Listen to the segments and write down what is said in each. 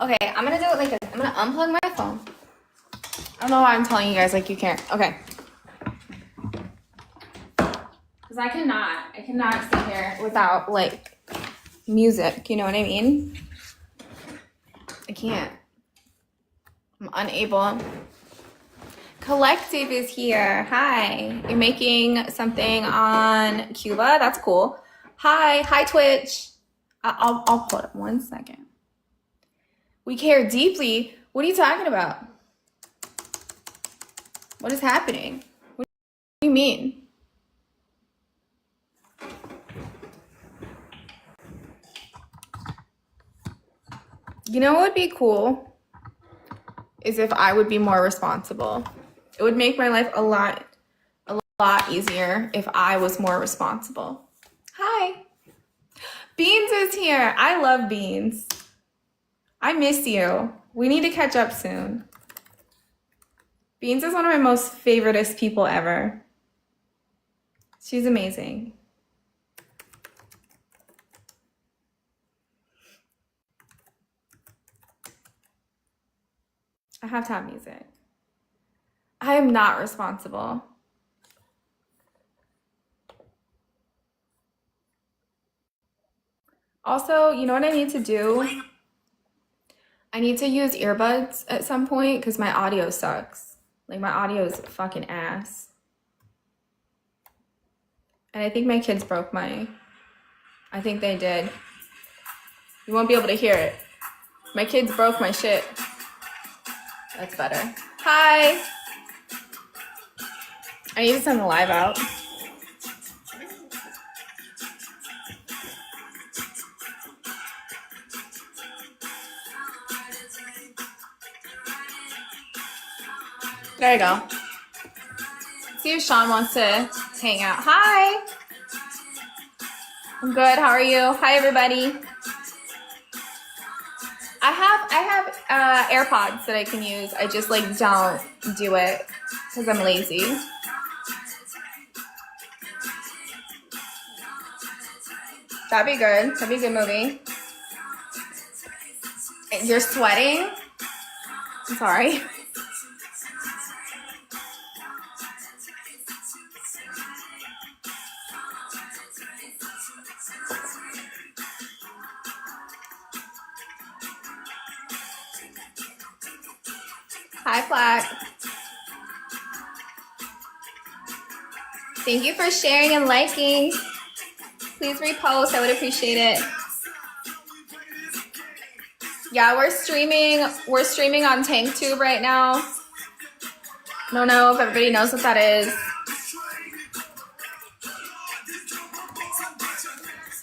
Okay, I'm gonna do it like this. I'm gonna unplug my phone. I don't know why I'm telling you guys like you can't. Okay. Because I cannot sit here without like music, you know what I mean? I can't. I'm unable. Collective is here. Hi. You're making something on Cuba? That's cool. Hi Twitch. I'll hold it 1 second. We care deeply. What are you talking about? What is happening? What do you mean? You know what would be cool is if I would be more responsible. It would make my life a lot easier if I was more responsible. Hi. Beans is here. I love Beans. I miss you. We need to catch up soon. Beans is one of my most favoriteest people ever. She's amazing. I have to have music. I am not responsible. Also, you know what I need to do? I need to use earbuds at some point because my audio sucks. Like my audio is fucking ass. And I think my kids broke my, I think they did. You won't be able to hear it. My kids broke my shit. That's better. Hi. I need to send the live out. There you go. See if Sean wants to hang out. Hi. I'm good. How are you? Hi, everybody. I have AirPods that I can use. I just like don't do it because I'm lazy. That'd be good. That'd be a good movie. You're sweating? I'm sorry. Hi, Flack. Thank you for sharing and liking. Please repost. I would appreciate it. Yeah, we're streaming on TankTube right now. I don't know if everybody knows what that is.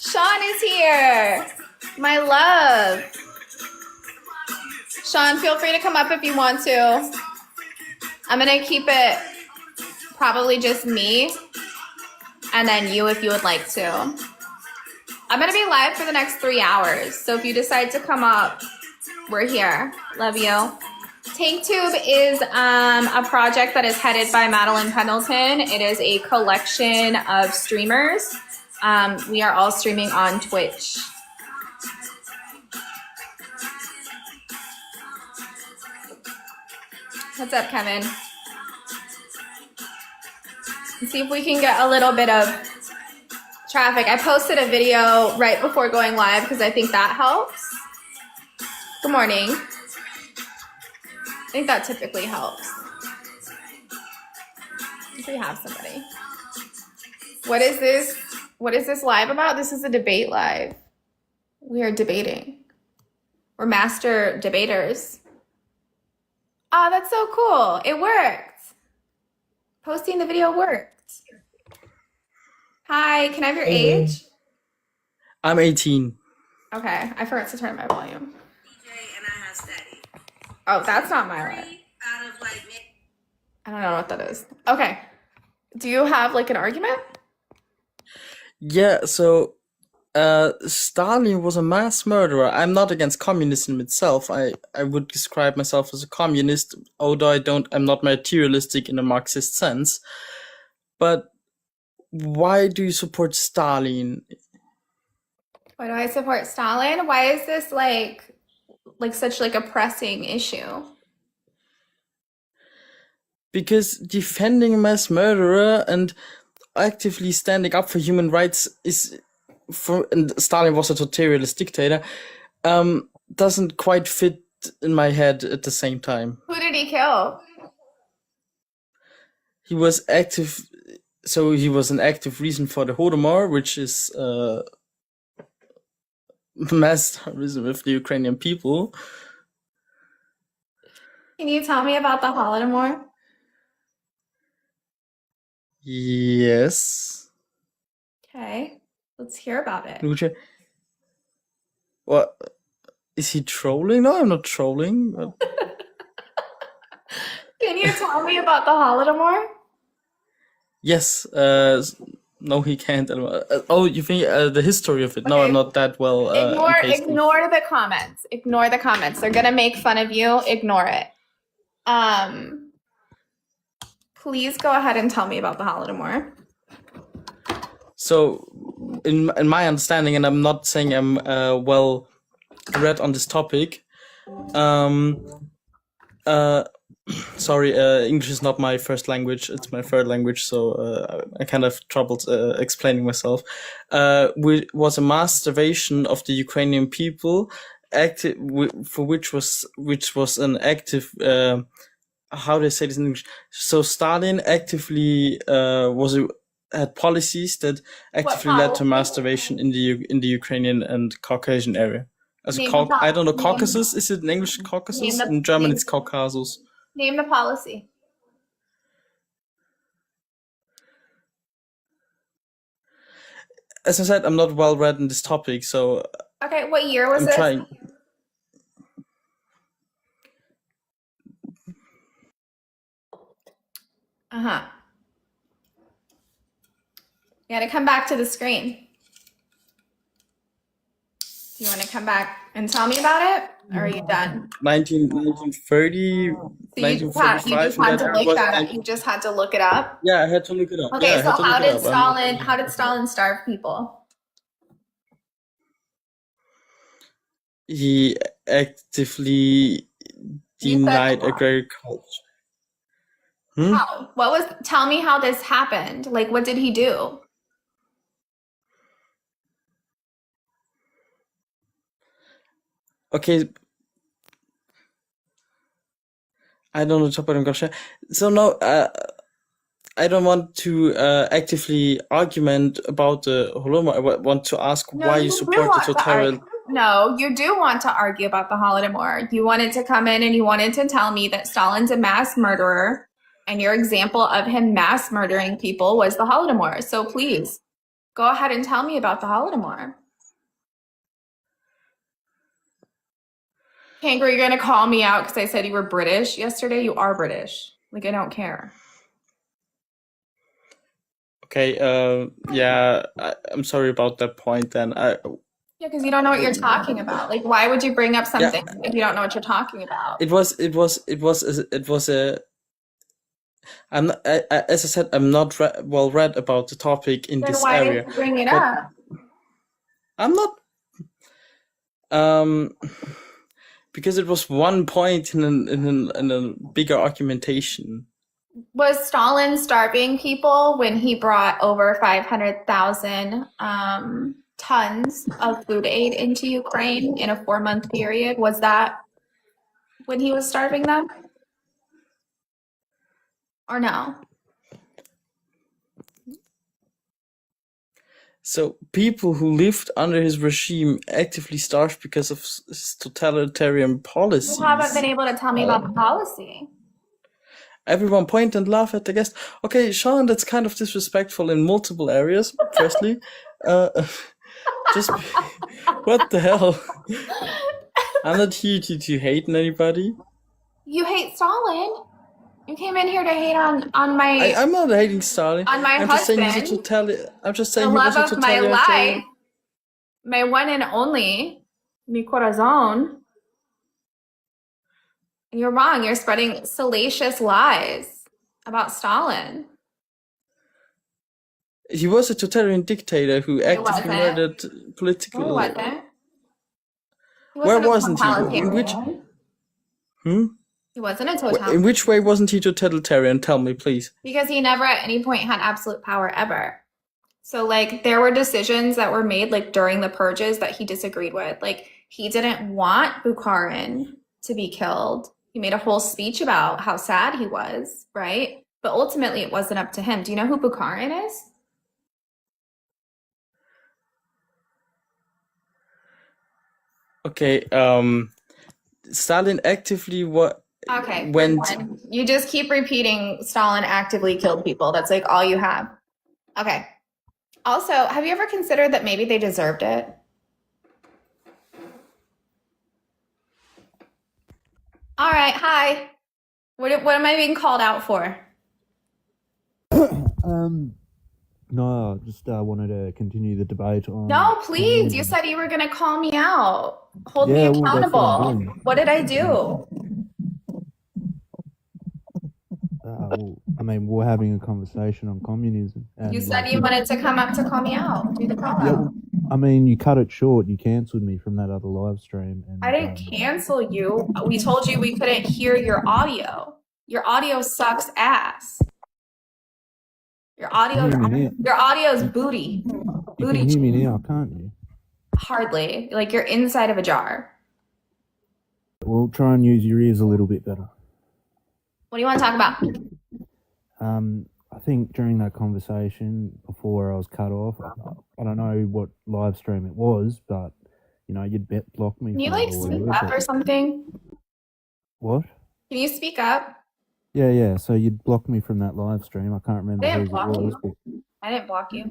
Sean is here. My love. Sean, feel free to come up if you want to. I'm gonna keep it probably just me and then you if you would like to. I'm gonna be live for the next 3 hours. So if you decide to come up, we're here. Love you. TankTube is a project that is headed by Madeline Pendleton. It is a collection of streamers. We are all streaming on Twitch. What's up, Kevin? Let's see if we can get a little bit of traffic. I posted a video right before going live because I think that helps. Good morning. I think that typically helps. If we have somebody. What is this? What is this live about? This is a debate live. We are debating. We're master debaters. Oh, that's so cool. It worked. Posting the video worked. Hi, can I have your age? I'm 18. Okay, I forgot to turn my volume. Oh, that's not my live. I don't know what that is. Okay. Do you have like an argument? Yeah, so Stalin was a mass murderer. I'm not against communism itself. I would describe myself as a communist, although I'm not materialistic in a Marxist sense. But why do you support Stalin? Why do I support Stalin? Why is this like like such like a pressing issue? Because defending a mass murderer and actively standing up for human rights and Stalin was a totalitarian dictator, doesn't quite fit in my head at the same time. Who did he kill? He was active, so he was an active reason for the Holodomor, which is mass terrorism of the Ukrainian people. Can you tell me about the Holodomor? Yes. Okay, let's hear about it. What? Is he trolling? No, I'm not trolling. Can you tell me about the Holodomor? Yes. No, he can't. Oh, you think the history of it? No, I'm not that well. Ignore the comments. Ignore the comments. They're gonna make fun of you. Ignore it. Please go ahead and tell me about the Holodomor. So, in my understanding, and I'm not saying I'm well read on this topic. Sorry, English is not my first language. It's my third language, so I kind of troubled explaining myself. Was a mass starvation of the Ukrainian people, which was an active. How do I say this in English? So Stalin actively had policies that actively led to mass starvation in the Ukrainian and Caucasian area. I don't know, Caucasus. Is it in English Caucasus? In German, it's Caucasus. Name the policy. As I said, I'm not well read in this topic, so. Okay, what year was I'm this? trying. You gotta come back to the screen. You want to come back and tell me about it, or are you done? 1930, So you just had to look it up. Yeah, I had to look it up. Okay, so how did Stalin starve people? He actively denied agriculture. How? Tell me how this happened. Like, what did he do? Okay. I don't know about Russia. So no, I don't want to actively argument about the Holodomor. I want to ask why you support the totalitarian. No, you do want to argue about the Holodomor. You wanted to come in and you wanted to tell me that Stalin's a mass murderer, and your example of him mass murdering people was the Holodomor. So please, go ahead and tell me about the Holodomor. Kangaroo, you're gonna call me out because I said you were British yesterday. You are British. Like, I don't care. Okay, yeah, I'm sorry about that point then. Yeah, because you don't know what you're talking about. Like, why would you bring up something if you don't know what you're talking about? As I said, I'm not well read about the topic in this area. Then why did you bring it up? I'm not. Because it was one point in a bigger argumentation. Was Stalin starving people when he brought over 500,000 tons of food aid into Ukraine in a 4-month period? Was that when he was starving them? Or no? So people who lived under his regime actively starved because of his totalitarian policies. You haven't been able to tell me about the policy. Everyone point and laugh at the guest. Okay, Sean, that's kind of disrespectful in multiple areas. Firstly, just what the hell? I'm not here to hate anybody. You hate Stalin. You came in here to hate on my. I'm not hating Stalin. On my husband. I'm just saying the he was a love of my totalitarian. life, my one and only, mi corazón. You're wrong. You're spreading salacious lies about Stalin. He was a totalitarian dictator who actively murdered political. Who was it? He Where wasn't a wasn't he? In which totalitarian. hmm? He wasn't a In totalitarian which way wasn't he totalitarian? Tell me, please. because he never at any point had absolute power ever. So like there were decisions that were made like during the purges that he disagreed with. Like he didn't want Bukharin to be killed. He made a whole speech about how sad he was, right? But ultimately it wasn't up to him. Do you know who Bukharin is? Okay, Stalin actively Okay, you're went. done. You just keep repeating Stalin actively killed people. That's like all you have. Okay. Also, have you ever considered that maybe they deserved it? All right, hi. What am I being called out for? No, I just wanted to continue the debate on. No, please. You said you were going to call me out. Hold me Yeah, well, that's what I'm accountable. doing. What did I do? Well, I mean, we're having a conversation on communism. And You said you wanted to come up to call me out. Do the call Yeah, out. I mean, you cut it short. You cancelled me from that other live stream. And I didn't cancel you. We told you we couldn't hear your audio. Your audio sucks ass. Your Can you hear me now? audio's booty. You Booty can hear me now, can't you? hardly. Like you're inside of a jar. Well, try and use your ears a little bit better. What do you want to talk about? I think during that conversation before I was cut off, I don't know what live stream it was, but you know, you'd block me. Can you from like it or speak whatever, up or something? What? Can you speak up? Yeah. So you'd block me from that live stream. I can't remember I didn't whose it block was, you. but I didn't block you.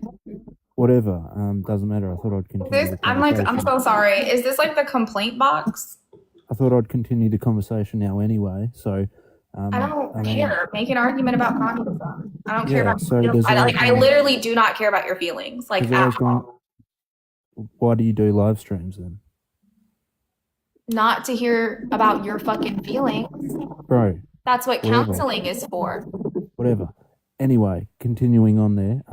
whatever. Doesn't matter. I thought I'd continue the I'm conversation. so sorry. Is this like the complaint box? I thought I'd continue the conversation now anyway. So I don't care. Make an argument about communism. I don't care Yeah, about so your feelings. there's I literally do not care about your feelings. Like there's always at all. why do you do live streams then, Not to hear about your fucking feelings. bro? That's what Whatever. counseling is for. Whatever. Anyway, continuing on there.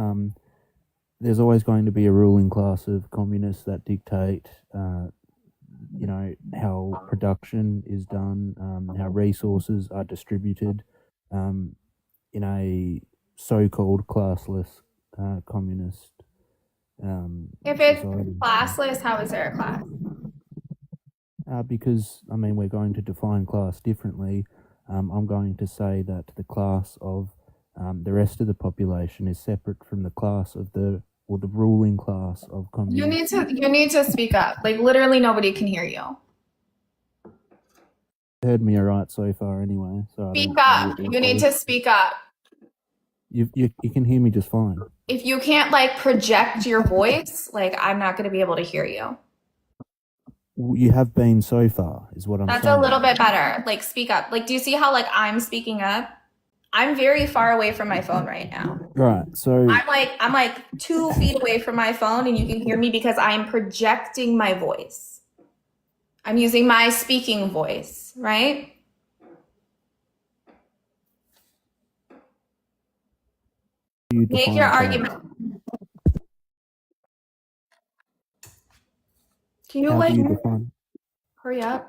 There's always going to be a ruling class of communists that dictate, you know, how production is done, how resources are distributed, in a so-called classless communist If it's society. classless, how is there a class? Because, I mean, we're going to define class differently. I'm going to say that the class of the rest of the population is separate from the class of the ruling class of communists. You need to speak up. Like literally nobody can hear you. You heard me all right so far anyway. So Speak up. You need to speak up. You can hear me just fine. If you can't like project your voice, like I'm not going to be able to hear you. You have been so far, is what I'm saying. That's a little bit better. Like speak up. Like do you see how like I'm speaking up? I'm very far away from my phone right now. Right. So I'm like 2 feet away from my phone and you can hear me because I'm projecting my voice. I'm using my speaking voice, right? you Make define your class. argument. Can you How like do you define? hurry up?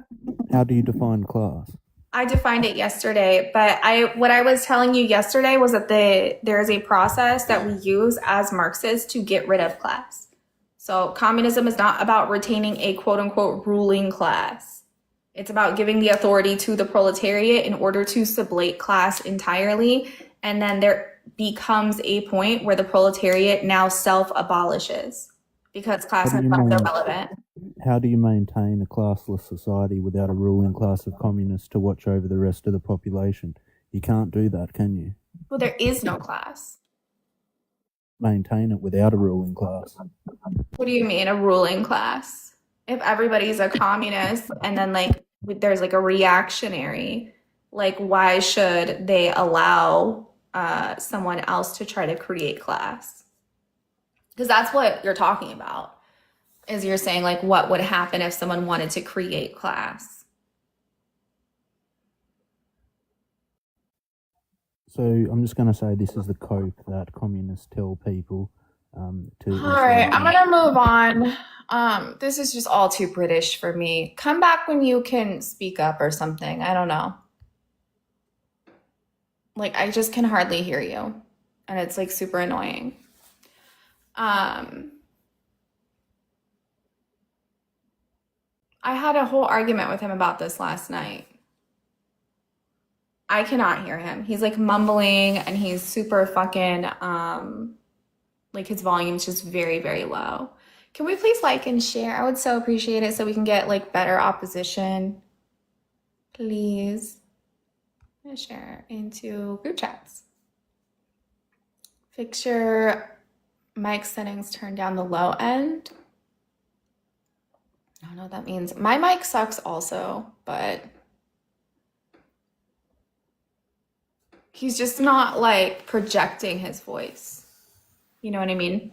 How do you define class? I defined it yesterday, but what I was telling you yesterday was that there is a process that we use as Marxists to get rid of class. So communism is not about retaining a quote unquote ruling class. It's about giving the authority to the proletariat in order to sublate class entirely. And then there becomes a point where the proletariat now self-abolishes because class What has do you become mean? irrelevant. How do you maintain a classless society without a ruling class of communists to watch over the rest of the population? You can't do that, can you? Well, there is no class. Maintain it without a ruling class. What do you mean, a ruling class? If everybody's a communist and then like there's like a reactionary, like why should they allow someone else to try to create class? Because that's what you're talking about. Is you're saying like what would happen if someone wanted to create class? So I'm just going to say this is the cope that communists tell people to All right, I'm Islamism. gonna move on. This is just all too British for me. Come back when you can speak up or something. I don't know. Like, I just can hardly hear you, and it's like super annoying. Um, I had a whole argument with him about this last night. I cannot hear him. He's like mumbling and he's super fucking like his volume's just very, very low. Can we please like and share? I would so appreciate it so we can get like better opposition. Please share into group chats. Fix your mic settings, turn down the low end. I don't know what that means. My mic sucks also, but he's just not like projecting his voice. You know what I mean?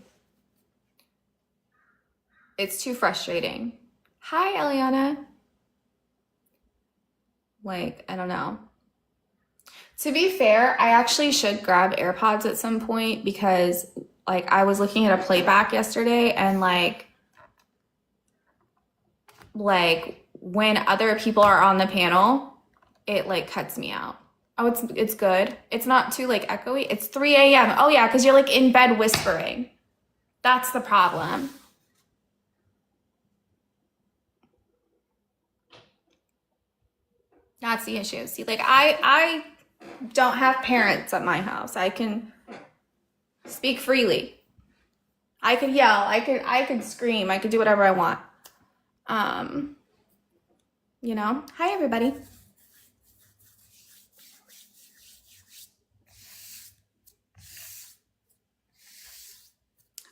It's too frustrating. Hi, Eliana. Like, I don't know. To be fair, I actually should grab AirPods at some point because like I was looking at a playback yesterday and like when other people are on the panel, it like cuts me out. Oh, it's good. It's not too like echoey. It's 3 a.m. Oh yeah, because you're like in bed whispering. That's the problem. That's the issue. See, like I don't have parents at my house. I can speak freely. I could yell. I could scream. I could do whatever I want. You know? Hi everybody.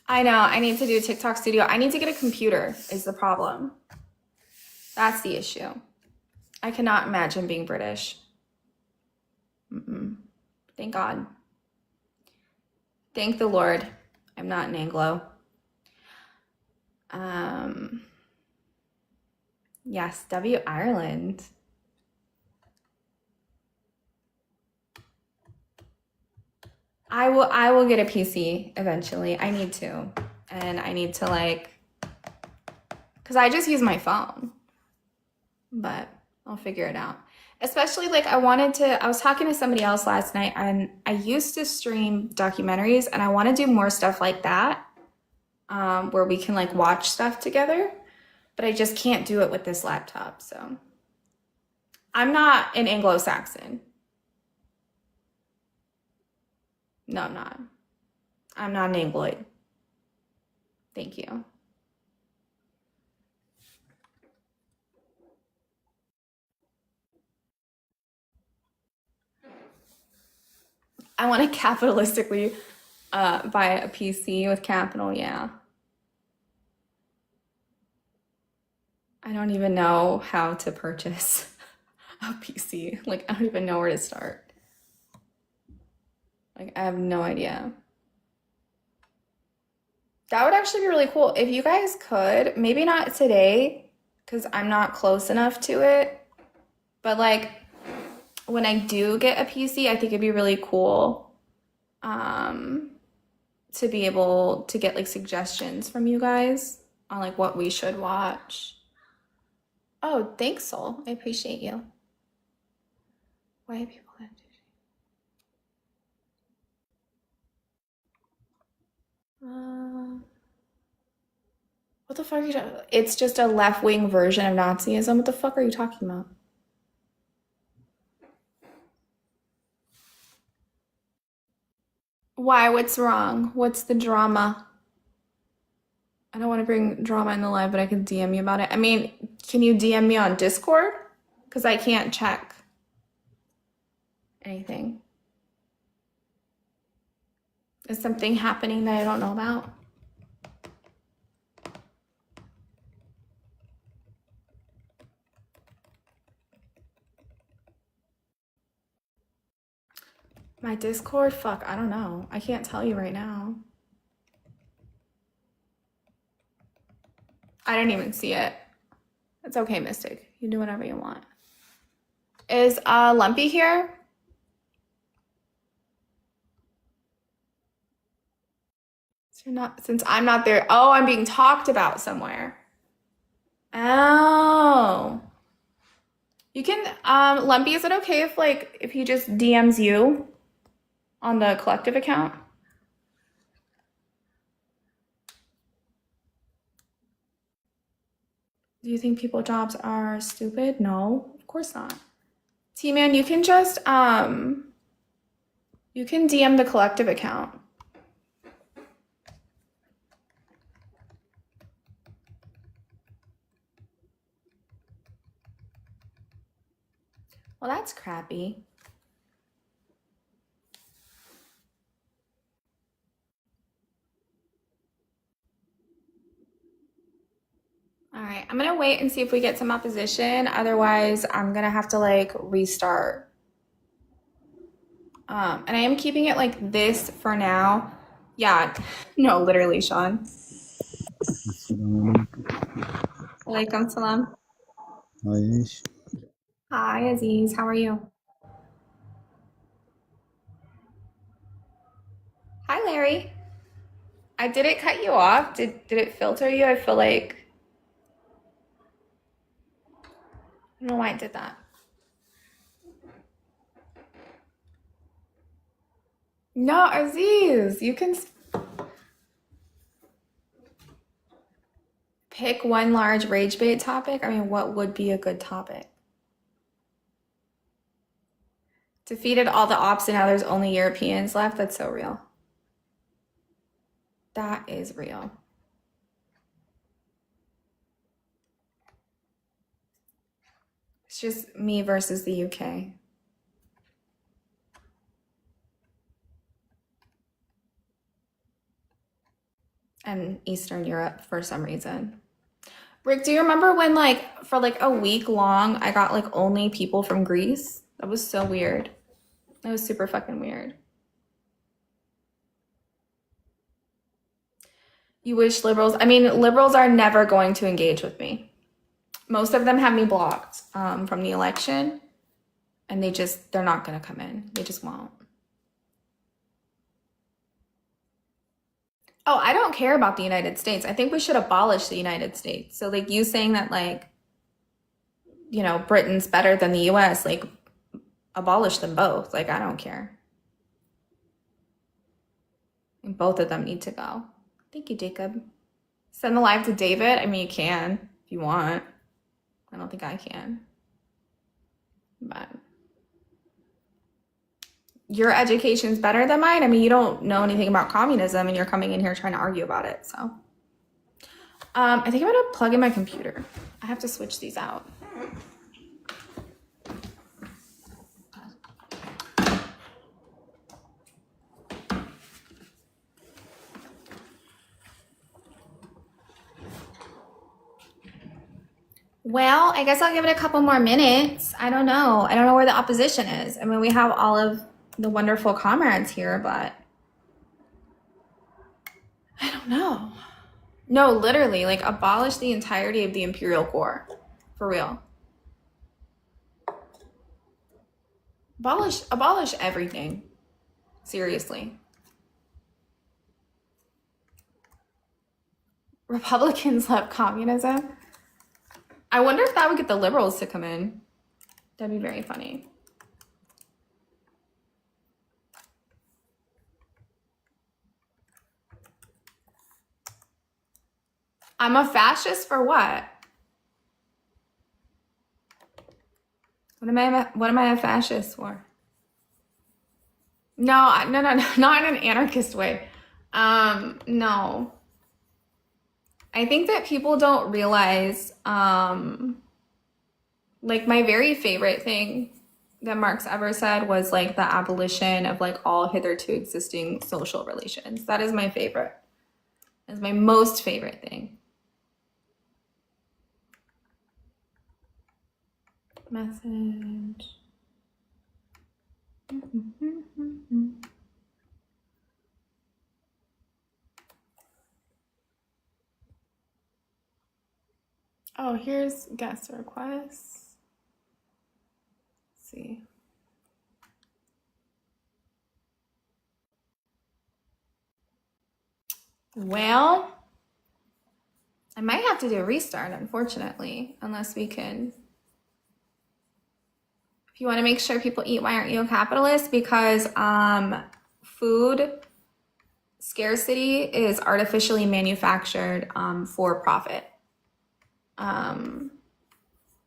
I know. I need to do TikTok Studio. I need to get a computer is the problem. That's the issue. I cannot imagine being British. Thank God. Thank the Lord. I'm not an Anglo. Yes, W Ireland. I will get a PC eventually. I need to. And I need to like, because I just use my phone. But I'll figure it out. Especially like I was talking to somebody else last night and I used to stream documentaries and I want to do more stuff like that where we can like watch stuff together. But I just can't do it with this laptop. So I'm not an Anglo-Saxon. No, I'm not. I'm not an Angloid. Thank you. I want to capitalistically buy a PC with capital, yeah. I don't even know how to purchase a PC. Like, I don't even know where to start. Like, I have no idea. That would actually be really cool. If you guys could, maybe not today, because I'm not close enough to it, but like when I do get a PC, I think it'd be really cool to be able to get like suggestions from you guys on like what we should watch. Oh, thanks, Soul. I appreciate you. Why people have to? What the fuck are you talking about? It's just a left-wing version of Nazism. What the fuck are you talking about? Why? What's wrong? What's the drama? I don't want to bring drama in the live, but I can DM you about it. I mean, can you DM me on Discord? Because I can't check anything. Is something happening that I don't know about? My Discord? Fuck, I don't know. I can't tell you right now. I didn't even see it. It's okay, Mystic. You do whatever you want. Is Lumpy here? Since I'm not there. Oh, I'm being talked about somewhere. Oh. You can, Lumpy, is it okay if he just DMs you on the collective account? Do you think people jobs are stupid? No, of course not. T-Man, you can just, you can DM the collective account. Well, that's crappy. All right, I'm gonna wait and see if we get some opposition. Otherwise, I'm gonna have to like restart. And I am keeping it like this for now. Yeah, no, literally, Sean. Alaikum salam. عايش. Hi, Aziz. How are you? Hi, Larry. I did it cut you off? Did it filter you? I feel like I don't know why it did that. No, Aziz, you can pick one large rage bait topic. I mean, what would be a good topic? Defeated all the ops and now there's only Europeans left. That's so real. That is real. It's just me versus the UK. And Eastern Europe for some reason. Rick, do you remember when like for like a week long I got like only people from Greece? That was so weird. That was super fucking weird. You wish liberals, I mean, liberals are never going to engage with me. Most of them have me blocked from the election, and they're not gonna come in. They just won't. Oh, I don't care about the United States. I think we should abolish the United States. So like you saying that like, you know, Britain's better than the US, like abolish them both. Like I don't care. And both of them need to go. Thank you, Jacob. Send the live to David. I mean, you can if you want. I don't think I can. But your education's better than mine. I mean, you don't know anything about communism and you're coming in here trying to argue about it. So I think I'm gonna plug in my computer. I have to switch these out. Well, I guess I'll give it a couple more minutes. I don't know. I don't know where the opposition is. I mean, we have all of the wonderful comrades here, but I don't know. No, literally, like abolish the entirety of the Imperial Core. For real. Abolish everything. Seriously. Republicans love communism. I wonder if that would get the liberals to come in. That'd be very funny. I'm a fascist for what? What am I a fascist for? No, not in an anarchist way. No. I think that people don't realize, like my very favorite thing that Marx ever said was like the abolition of like all hitherto existing social relations. That is my favorite. That's my most favorite thing. Message. Oh, here's guest requests. Let's see. Well, I might have to do a restart, unfortunately, unless we can. If you want to make sure people eat, why aren't you a capitalist? Because food scarcity is artificially manufactured for profit.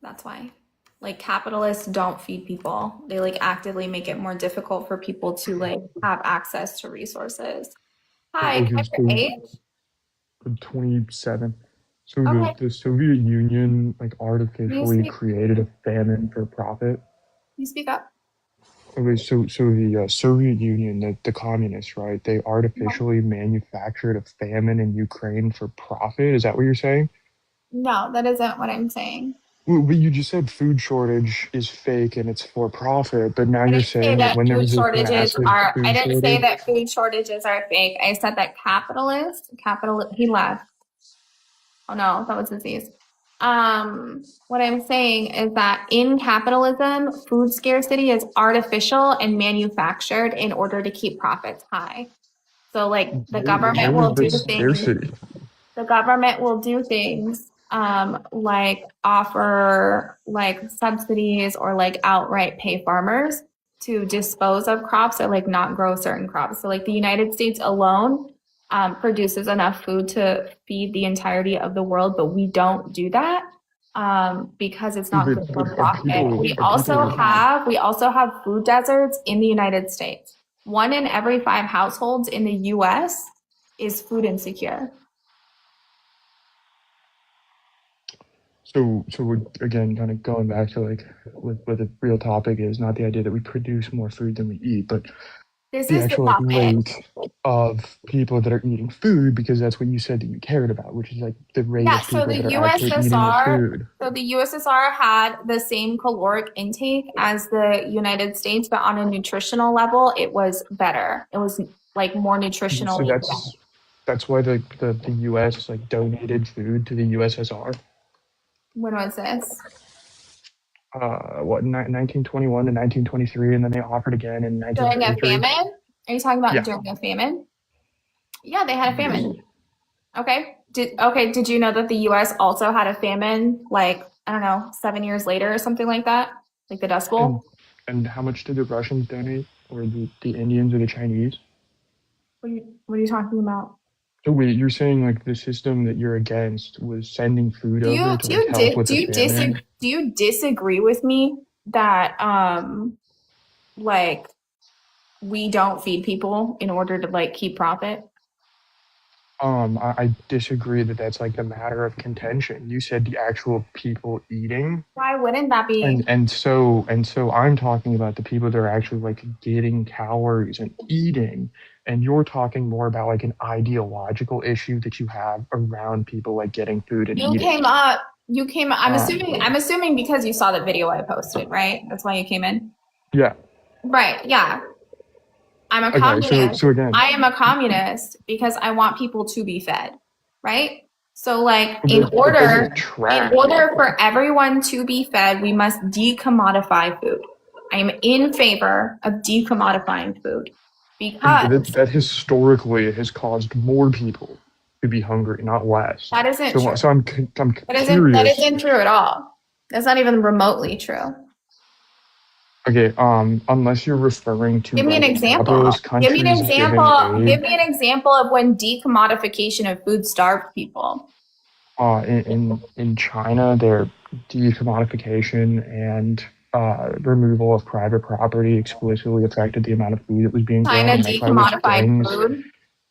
That's why. Like, capitalists don't feed people. They like actively make it more difficult for people to like have access to resources. Hi, can I have your age? 27. So Okay. the Soviet Union like Can you artificially speak? created a famine for profit. Can you speak up? Okay, so the Soviet Union, the communists, right? They artificially manufactured a famine in Ukraine for profit. Is that what you're saying? No, that isn't what I'm saying. Well, but you just said food shortage is fake and it's for profit, but now I you're didn't say saying that that when there food was this shortages massive are. food I didn't say shortage, that food shortages are fake. I said that he left. Oh no, that was disease. What I'm saying is that in capitalism, food scarcity is artificial and manufactured in order to keep profits high. So like the government where will is the do things. scarcity? The government will do things like offer like subsidies or like outright pay farmers to dispose of crops or like not grow certain crops. So like the United States alone produces enough food to feed the entirety of the world, but we don't do that because it's not good for profit. We also have food deserts in the United States. 1 in every 5 households in the US is food insecure. So again, kind of going back to like what the real topic is, not the idea that we produce more food than we eat, but This the is the actual like topic. rate of people that are eating food, because that's what you said that you cared about, which is like the rate Yeah, of so people the that are actually eating the USSR, food. so the USSR had the same caloric intake as the United States, but on a nutritional level, it was better. It was like more So nutritionally. that's why the US like donated food to the USSR. When was this? What 1921 to 1923, and then they offered again in During a 1933. famine? Are you talking about Yeah. during a famine? Yeah, they had a famine. Okay. Did you know that the US also had a famine like, I don't know, 7 years later or something like that? Like the Dust Bowl? And how much did the Russians donate, or the Indians or the Chinese? What are you talking about? So wait, you're saying like the system that you're against was sending food Do over to like help with the famine? do you disagree with me that like we don't feed people in order to like keep profit? I disagree that that's like the matter of contention. You said the actual people eating, Why wouldn't that be? and so I'm talking about the people that are actually like getting calories and eating, and you're talking more about like an ideological issue that you have around people like getting food and You eating. came up. I'm Um, assuming because you saw the video I posted, right? That's why you came in. yeah. Right, yeah. I'm a Okay. communist. So again, I am a communist because I want people to be fed, right? So like this is trash. in order for everyone to be fed, we must decommodify food. I am in favor of decommodifying food because That historically has caused more people to be hungry, not less. that isn't true. So I'm That curious. isn't true at all. That's not even remotely true. Okay, unless you're referring to Give me an like example. capitalist Give me an countries example. giving Give aid, me an example of when decommodification of food starved people. in China, their decommodification and removal of private property explicitly affected the amount of food that was being grown. China And that's why with decommodified Deng's, food.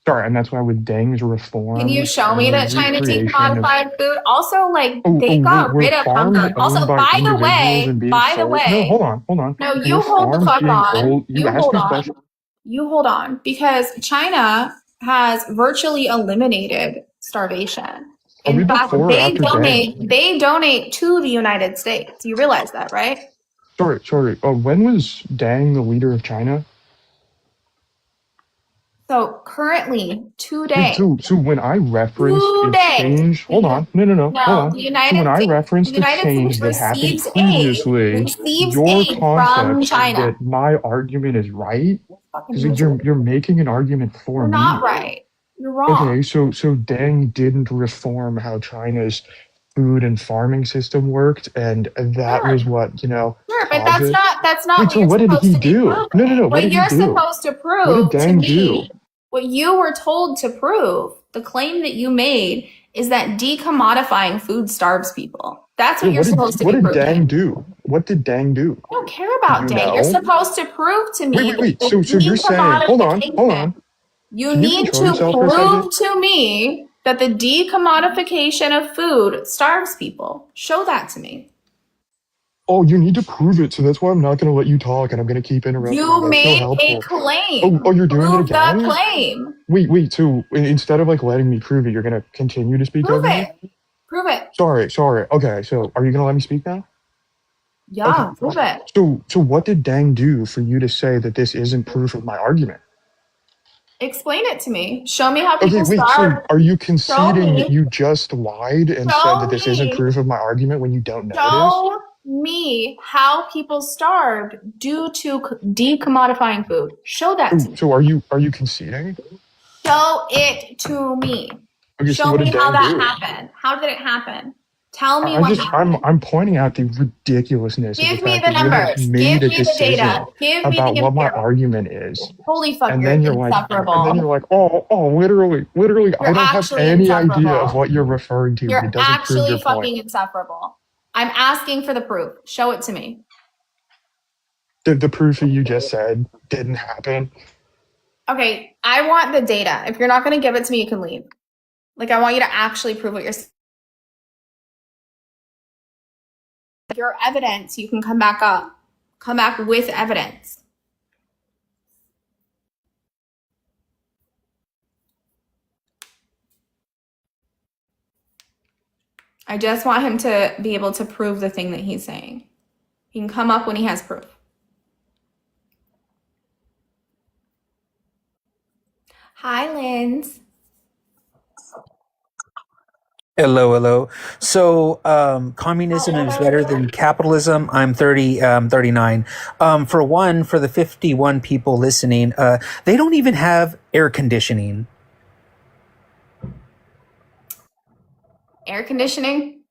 sorry, and that's why with Deng's reform. Can you show me and that China recreation of- decommodified food? Also, like they were got rid of farms hunger. owned Also, by the individuals way, and being by the sold? way, No, hold on. no, Were you hold the farms fuck being on. sold? You asked hold me on. questions. You hold on, because China has virtually eliminated starvation. Are we In fact, before or after Deng? they donate to the United States. You realize that, right? Sorry. When was Deng the leader of China? So currently, today, So when I referenced Today. exchange, hold on, no, hold no, on. the So United when I States, referenced the United exchange States that happened receives previously, receives your aid from concept is China. that my argument is right, Fucking because miserable. you're making an argument for You're me. not right. You're wrong. Okay, so Deng didn't reform how China's food and farming system worked, and that Sure. was what, Sure, but caused it. that's not Wait, what so you're what did supposed he to be do? No, no, proving. no. What What did he you're do? supposed to What did prove to Deng do? me, what you were told to prove, the claim that you made is that decommodifying food starves people. That's Yeah, what you're supposed to what be did proving. Deng do? What did Deng do? I don't care Do about you Dang. You're know? supposed to prove to Wait, me wait, that wait. the So you're saying, hold decommodification, on. you Can you need control to yourself for a second? prove to me that the decommodification of food starves people. Show that to me. Oh, you need to prove it, so that's why I'm not going to let you talk, and I'm going to keep interrupting you. You That's made so a helpful. claim. Oh, you're doing it Prove the again? claim. Wait. So instead of letting me prove it, you're going to continue to speak Prove over me? it. Prove it. Sorry. Okay. So are you going to let me speak now? Okay. Yeah, prove it. So what did Deng do for you to say that this isn't proof of my argument? Explain it to me. Show me how Okay, people wait. So starve. are you Show conceding that me. you just lied and said Show that this isn't me. proof of my argument when you don't know it is? Show me how people starved due to decommodifying food. Show that to me. So are you conceding? Show it to me. Okay, so Show what me did how Deng that do? happened. How did it happen? Tell me I'm what just happened. I'm pointing out the ridiculousness of the Give me fact the that you have numbers. made Give a me the decision data. Give me about the what my empirical. argument is, Holy fuck, and you're then you're like, insufferable. oh, literally, I You're don't have actually any idea of insufferable. what you're referring to, but You're it doesn't prove your actually point. fucking insufferable. I'm asking for the proof. Show it to me. The proof that you just said didn't happen. Okay, I want the data. If you're not going to give it to me, you can leave. I want you to actually prove what you're saying. Your evidence, you can come back up. Come back with evidence. I just want him to be able to prove the thing that he's saying. He can come up when he has proof. Hi, Linz. Hello. So, communism is better than capitalism. I'm 39. For the 51 people listening, they don't even have air conditioning. Air conditioning?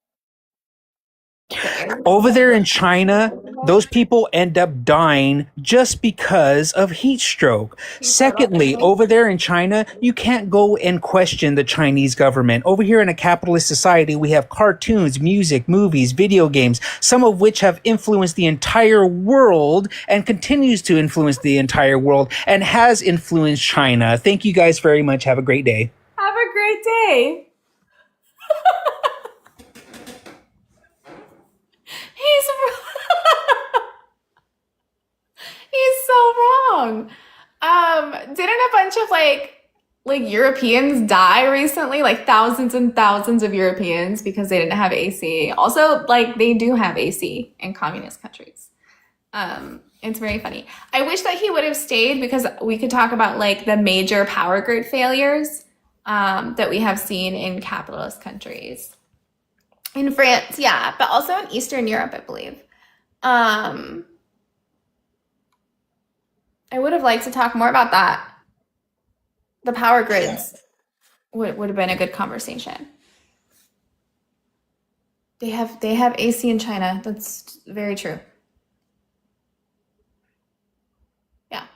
Over there in China, those people end up dying just because of heat stroke. Secondly, over there in China, you can't go and question the Chinese government. Over here in a capitalist society, we have cartoons, music, movies, video games, some of which have influenced the entire world and continues to influence the entire world and has influenced China. Thank you guys very much. Have a great day. Have a great day. He's he's so wrong. Didn't a bunch of Europeans die recently? Thousands and thousands of Europeans because they didn't have AC. Also, they do have AC in communist countries. It's very funny. I wish that he would have stayed because we could talk about the major power grid failures that we have seen in capitalist countries. In France, yeah, but also in Eastern Europe, I believe. I would have liked to talk more about that. The power grids would have been a good conversation. They have AC in China. That's very true. Yeah.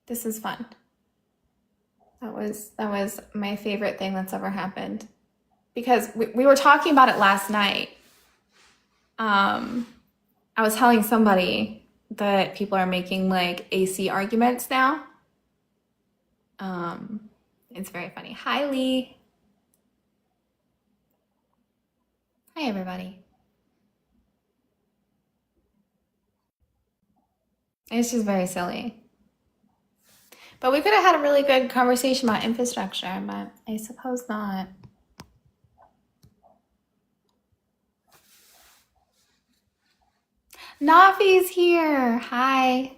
This is fun. That was my favorite thing that's ever happened. Because we were talking about it last night. I was telling somebody that people are making AC arguments now. It's very funny. Hi, Lee. Hi, everybody. It's just very silly. But we could have had a really good conversation about infrastructure, but I suppose not. Nafi's here. Hi.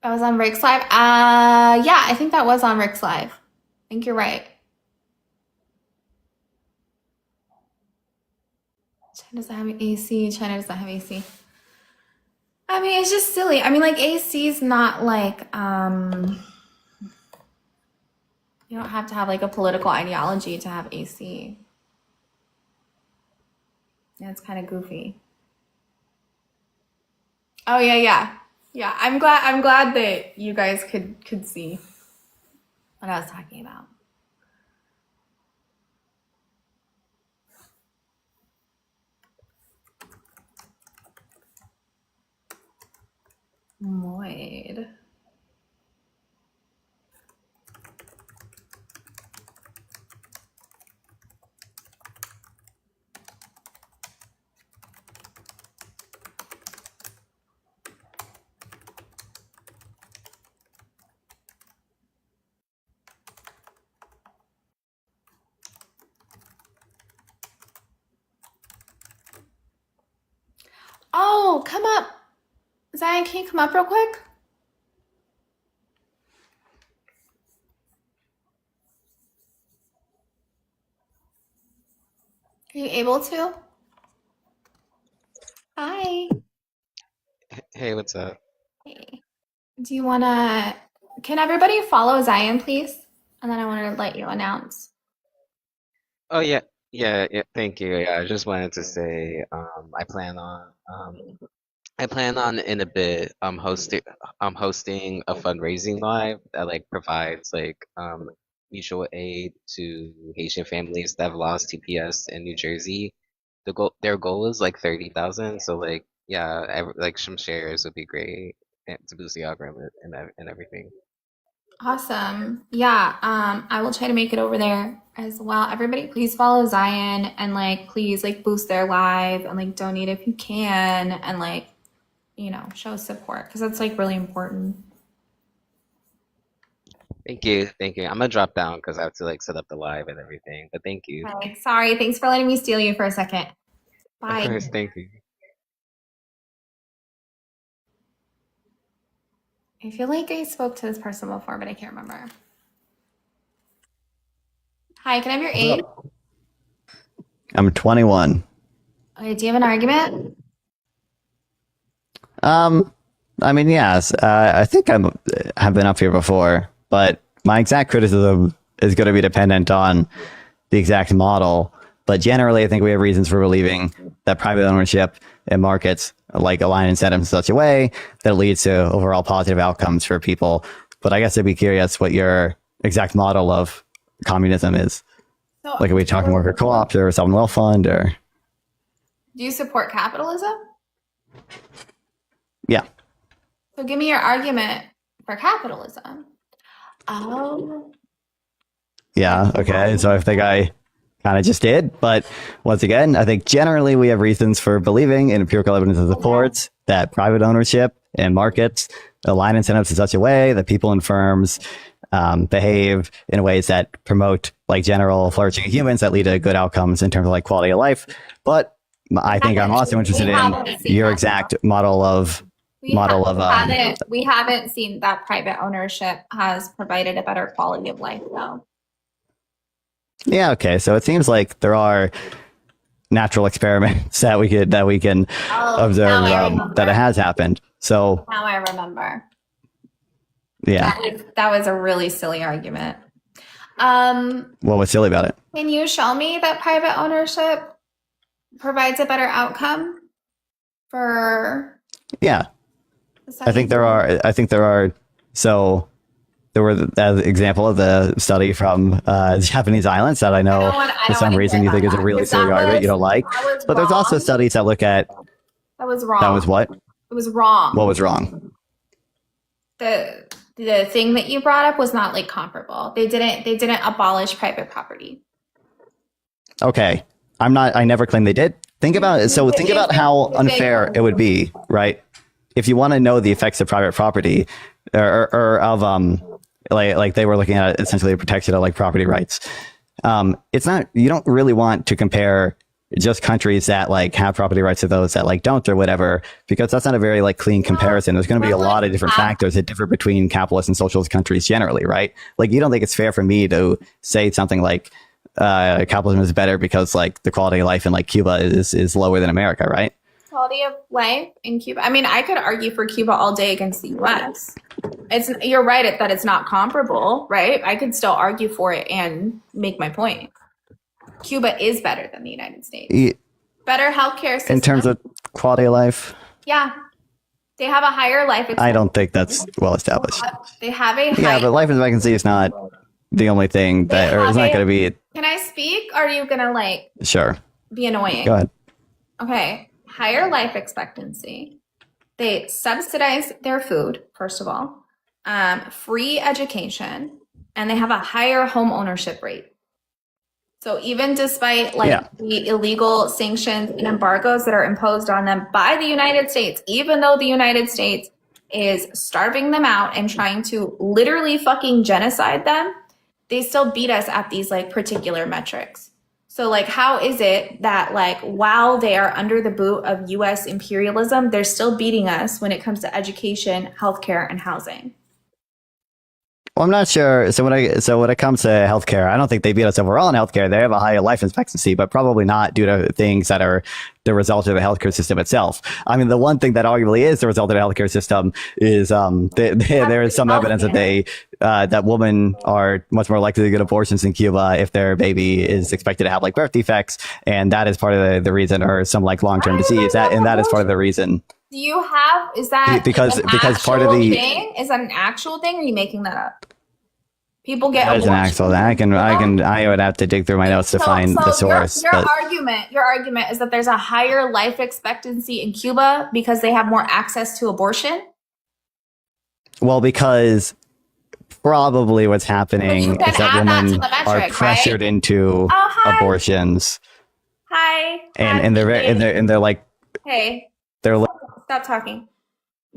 That was on Rick's Live. Yeah, I think that was on Rick's Live. I think you're right. China doesn't have AC. China doesn't have AC. I mean, it's just silly. I mean, AC is not You don't have to have like a political ideology to have AC. Yeah, it's kind of goofy. Oh yeah. I'm glad that you guys could see what I was talking about. Moid. Oh, come up. Zion, can you come up real quick? Are you able to? Hi. Hey, what's up? Hey. Do you wanna, can everybody follow Zion, please? And then I want to let you announce. Oh yeah. Thank you. Yeah, I just wanted to say, I plan on in a bit, hosting a fundraising live that like provides like mutual aid to Haitian families that have lost TPS in New Jersey. Their goal is like 30,000. So like yeah, like some shares would be great to boost the algorithm and everything. Awesome. Yeah, I will try to make it over there as well. Everybody, please follow Zion and like please like boost their live and like donate if you can and like, you know, show support because that's like really important. Thank you. I'm gonna drop down because I have to like set up the live and everything. But thank you. Okay, sorry. Thanks for letting me steal you for a second. Of Bye. course, thank you. I feel like I spoke to this person before, but I can't remember. Hi, can I have your age? I'm 21. Okay, do you have an argument? I mean, yes, I think have been up here before, but my exact criticism is going to be dependent on the exact model. But generally, I think we have reasons for believing that private ownership in markets like align incentives in such a way that it leads to overall positive outcomes for people. But I guess I'd be curious what your exact model of communism is. So, Like, are we talking worker co-ops or sovereign wealth fund or? do you support capitalism? Yeah. So give me your argument for capitalism. Oh, Yeah. Okay. So I think I kind of just did. But once again, I think generally we have reasons for believing in empirical evidence that supports that private ownership and markets align incentives in such a way that people and firms behave in ways that promote like general flourishing of humans that lead to good outcomes in terms of like quality of life. But I think I'm also interested in your exact model of we haven't seen that private ownership has provided a better quality of life though. Yeah. Okay. So it seems like there are natural experiments that we can observe that it has happened. So Now I remember. yeah. That was a really silly argument. What was silly about it? Can you show me that private ownership provides a better outcome for Yeah. society? I think there are. So there were the example of the study from Japanese islands that I know for some reason you think is a really silly argument you don't like. But there's also studies that look at. That was wrong. That was what? It was wrong. What was wrong? The thing that you brought up was not like comparable. They didn't abolish private property. Okay. I never claimed they did. Think about it. So think about how unfair it would be, right? If you want to know the effects of private property or of like they were looking at essentially the protection of like property rights. It's not, you don't really want to compare just countries that like have property rights to those that like don't or whatever, because that's not a very like clean comparison. There's going to be a lot of different factors that differ between capitalist and socialist countries generally, right? Like you don't think it's fair for me to say something like capitalism is better because like the quality of life in like Cuba is lower than America, right? quality of life in Cuba? I mean, I could argue for Cuba all day against the US. You're right that it's not comparable, right? I could still argue for it and make my point. Cuba is better than the United States. Better healthcare system. In terms of quality of life, yeah. They have a higher life expectancy. I don't think that's well established. They have a Yeah, but life expectancy is not the only thing that, or it's not going to be. Can I speak? Or are you going to like Sure. be annoying? Go ahead. Okay. Higher life expectancy. They subsidize their food, first of all, free education, and they have a higher home ownership rate. So even despite the illegal sanctions and embargoes that are imposed on them by the United States, even though the United States is starving them out and trying to literally fucking genocide them, they still beat us at these like particular metrics. So like, how is it that like, while they are under the boot of US imperialism, they're still beating us when it comes to education, healthcare, and housing? Well, I'm not sure. So when it comes to healthcare, I don't think they beat us overall in healthcare. They have a higher life expectancy, but probably not due to things that are the result of the healthcare system itself. I mean, the one thing that arguably is the result of the healthcare system is there is some evidence that that women are much more likely to get abortions in Cuba if their baby is expected to have like birth defects, and that is part of the reason, or some like long-term disease. That is part of the reason. Do you have, is that because part of the thing? Is that an actual thing, or are you making that up? People get that is an actual thing. I would have to dig through my notes to find the source. Your argument is that there's a higher life expectancy in Cuba because they have more access to abortion? Well, because probably what's happening is that women are pressured into abortions. Hi. And they're like, hey, they're stop talking.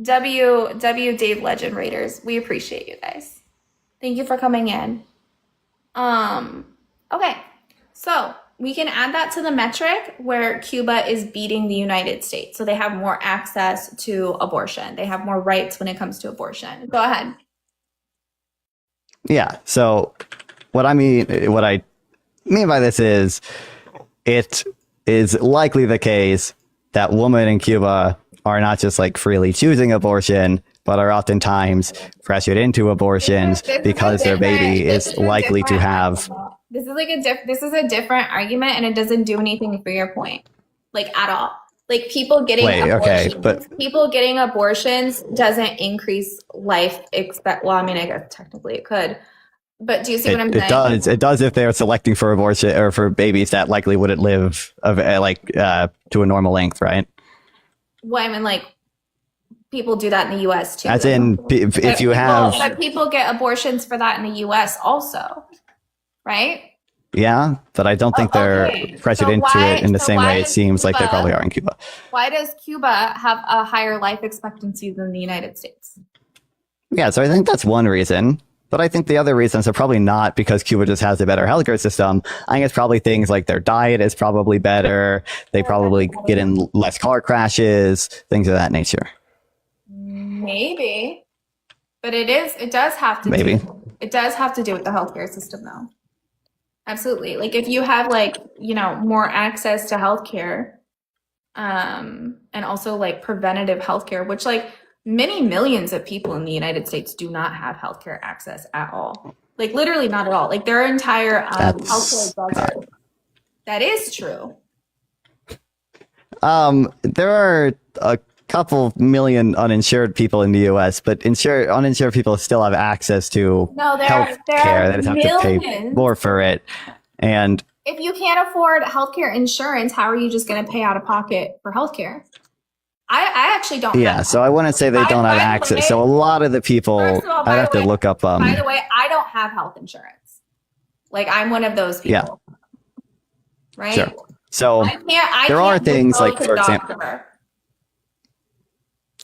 W Dave Legend Raiders, we appreciate you guys. Thank you for coming in. Okay, so we can add that to the metric where Cuba is beating the United States. So they have more access to abortion. They have more rights when it comes to abortion. Go ahead. Yeah. So what I mean by this is, it is likely the case that women in Cuba are not just like freely choosing abortion, but are oftentimes pressured into abortions because their baby is likely to have. This is a different argument, and it doesn't do anything for your point, like at all. Like people getting abortions doesn't increase life expect. Well, I mean, I guess technically it could, but do you see what I'm saying? It does if they're selecting for abortion or for babies that likely wouldn't live to a normal length, right? Well, I mean, like, people do that in the U.S. too. As in, if you have... But people get abortions for that in the U.S. also, right? Yeah, but I don't think they're pressured into it in the same way it seems like they probably are in Cuba. Why does Cuba have a higher life expectancy than the United States? Yeah, so I think that's one reason. But I think the other reasons are probably not because Cuba just has a better healthcare system. I think it's probably things like their diet is probably better. They probably get in less car crashes, things of that nature. Maybe. But it does have to do with the healthcare system though. Absolutely. Like if you have more access to healthcare, and also like preventative healthcare, which like many millions of people in the United States do not have healthcare access at all. Like literally not at all. Like their entire healthcare budget. That is true. There are a couple million uninsured people in the U.S., but uninsured people still have access to health care. They just have to pay more for it. And if you can't afford healthcare insurance, how are you just going to pay out of pocket for healthcare? I actually don't. Yeah, so I wouldn't say they don't have access. So a lot of the people, I'd have to look up. By the way, I don't have health insurance. Like I'm one of those people. Yeah. Right. Sure. So there are things like, for example.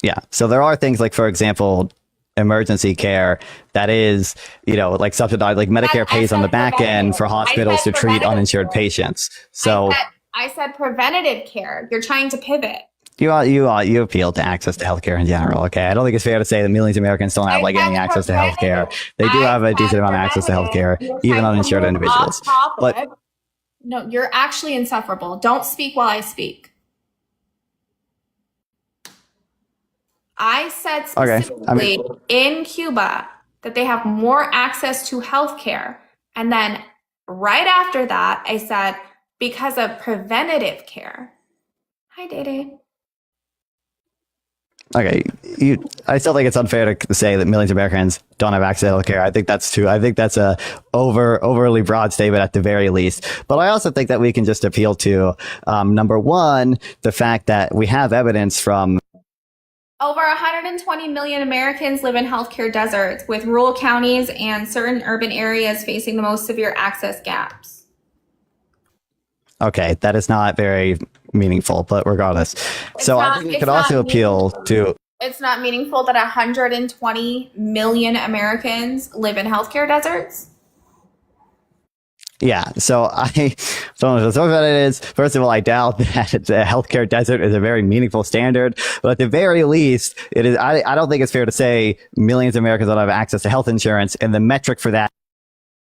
Yeah. So there are things like, for example, emergency care that is, like subsidized, like Medicare pays on the back end for hospitals to treat uninsured patients. So I said preventative care. You're trying to pivot. You appeal to access to healthcare in general. Okay. I don't think it's fair to say that millions of Americans don't have any access to healthcare. They do have a decent amount of access to healthcare, even uninsured individuals. But no, you're actually insufferable. Don't speak while I speak. I said Okay, specifically in Cuba that they have more access to healthcare. And then right after that, I said because of preventative care. Hi, Day. Okay, I still think it's unfair to say that millions of Americans don't have access to healthcare. I think that's too. I think that's a overly broad statement at the very least. But I also think that we can just appeal to number one, the fact that we have evidence from. Over 120 million Americans live in healthcare deserts, with rural counties and certain urban areas facing the most severe access gaps. Okay, that is not very meaningful, but regardless. So I think we could also appeal to. It's not meaningful that 120 million Americans live in healthcare deserts? Yeah, so I don't know what about it is. First of all, I doubt that the healthcare desert is a very meaningful standard, but at the very least, it is. I don't think it's fair to say millions of Americans don't have access to health insurance, and the metric for that.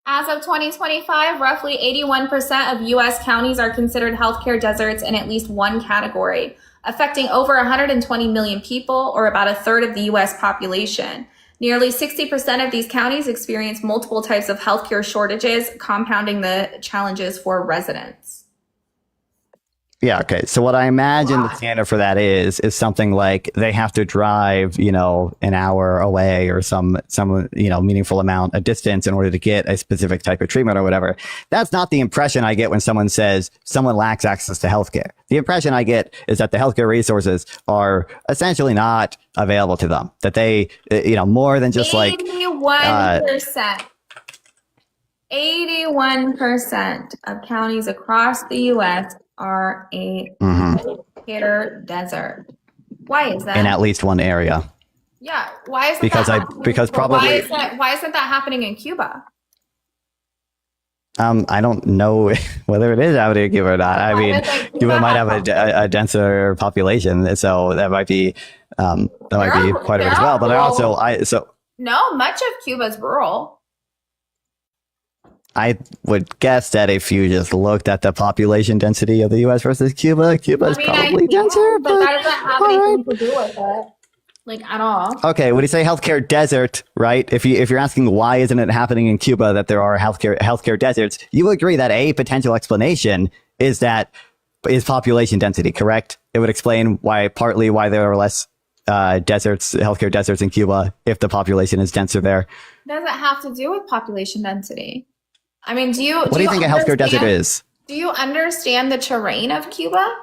As of 2025, roughly 81% of U.S. counties are considered healthcare deserts in at least one category, affecting over 120 million people, or about a third of the U.S. population. Nearly 60% of these counties experience multiple types of healthcare shortages, compounding the challenges for residents. Yeah, okay. So what I imagine the standard for that is something like they have to drive, an hour away or some meaningful amount of distance in order to get a specific type of treatment or whatever. That's not the impression I get when someone says someone lacks access to healthcare. The impression I get is that the healthcare resources are essentially not available to them. That they, more than just 81%. 81% of counties across the U.S. are a healthcare desert. Why is that? In at least one area. Yeah. Why is because probably why isn't that happening in Cuba? I don't know whether it is happening in Cuba or not. I mean, Cuba might have a denser population, so that might be quite a bit as well. But no, much of Cuba is rural. I would guess that if you just looked at the population density of the U.S. versus Cuba is probably denser. But that doesn't have anything to do with it, at all. Okay, when you say healthcare desert, right? If you're asking why isn't it happening in Cuba that there are healthcare deserts, you agree that a potential explanation is population density, correct? It would explain partly why there are less healthcare deserts in Cuba if the population is denser there. It doesn't have to do with population density. I mean, what do you think a healthcare desert is? Do you understand the terrain of Cuba?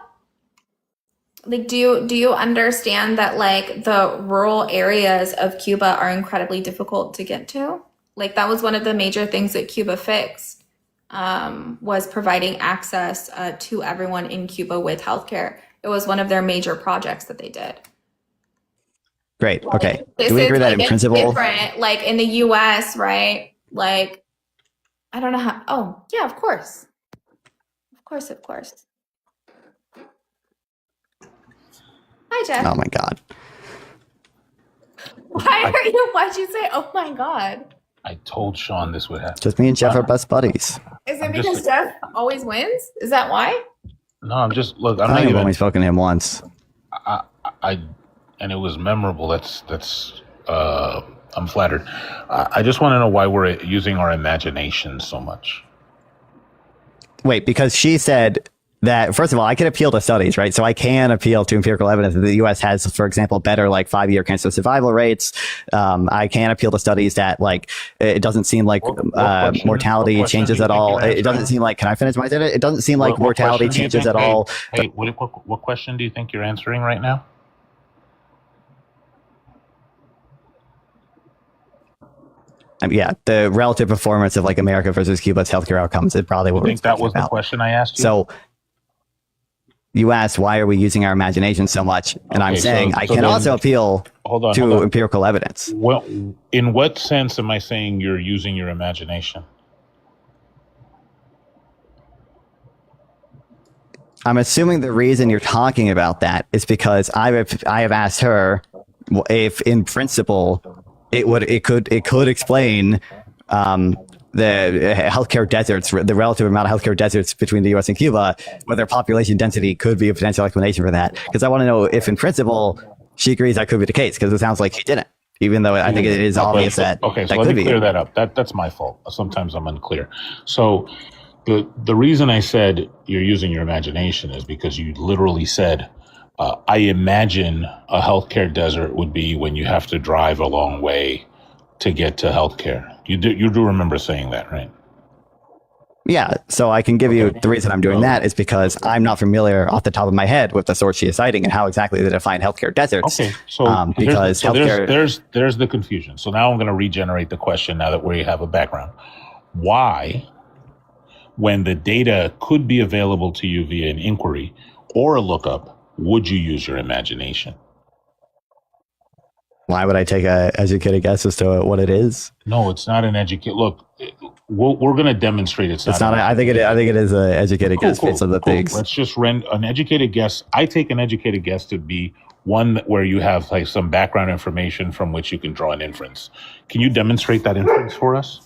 Do you understand that the rural areas of Cuba are incredibly difficult to get to? That was one of the major things that Cuba fixed, was providing access to everyone in Cuba with healthcare. It was one of their major projects that they did. Great. Okay. Do we agree that in principle? Different, in the U.S., right? I don't know how. Oh, yeah, of course. Of course. Hi, Jeff. Oh my God. Why'd you say, oh my God? I told Sean this would happen. Just me and Jeff are best buddies. Is it because Jeff always wins? Is that why? No, I'm not I've even. only spoken to him once. And it was memorable. I'm flattered. I just want to know why we're using our imagination so much. Wait, because she said that, first of all, I can appeal to studies, right? So I can appeal to empirical evidence that the U.S. has, for example, better 5-year cancer survival rates. I can appeal to studies that it doesn't seem like mortality changes at all. It doesn't seem like, can I finish my sentence? It doesn't seem like mortality changes at all. Hey, what question do you think you're answering right now? Yeah, the relative performance of America versus Cuba's healthcare outcomes is probably what I think that was the question I asked you. So you asked, why are we using our imagination so much? And I'm saying I can also appeal to empirical evidence. Well, in what sense am I saying you're using your imagination? I'm assuming the reason you're talking about that is because I have asked her if, in principle, it could explain the healthcare deserts, the relative amount of healthcare deserts between the U.S. and Cuba, whether population density could be a potential explanation for that. Because I want to know if, in principle, she agrees that could be the case because it sounds like she didn't, even though I think it is obvious that Okay, so that let could me be. clear that up. That's my fault. Sometimes I'm unclear. So the reason I said you're using your imagination is because you literally said, I imagine a healthcare desert would be when you have to drive a long way to get to healthcare. You do remember saying that, right? Yeah, so I can give you the reason I'm doing that is because I'm not familiar off the top of my head with the source she is citing and how exactly they define healthcare deserts. Okay, so because healthcare. there's the confusion. So now I'm going to regenerate the question now that we have a background. Why, when the data could be available to you via an inquiry or a lookup, would you use your imagination? Why would I take a educated guess as to what it is? No, it's not an educate. Look, we're going to demonstrate it's not. I think it is an educated guess based on the things. Let's just rent an educated guess. I take an educated guess to be one where you have like some background information from which you can draw an inference. Can you demonstrate that inference for us?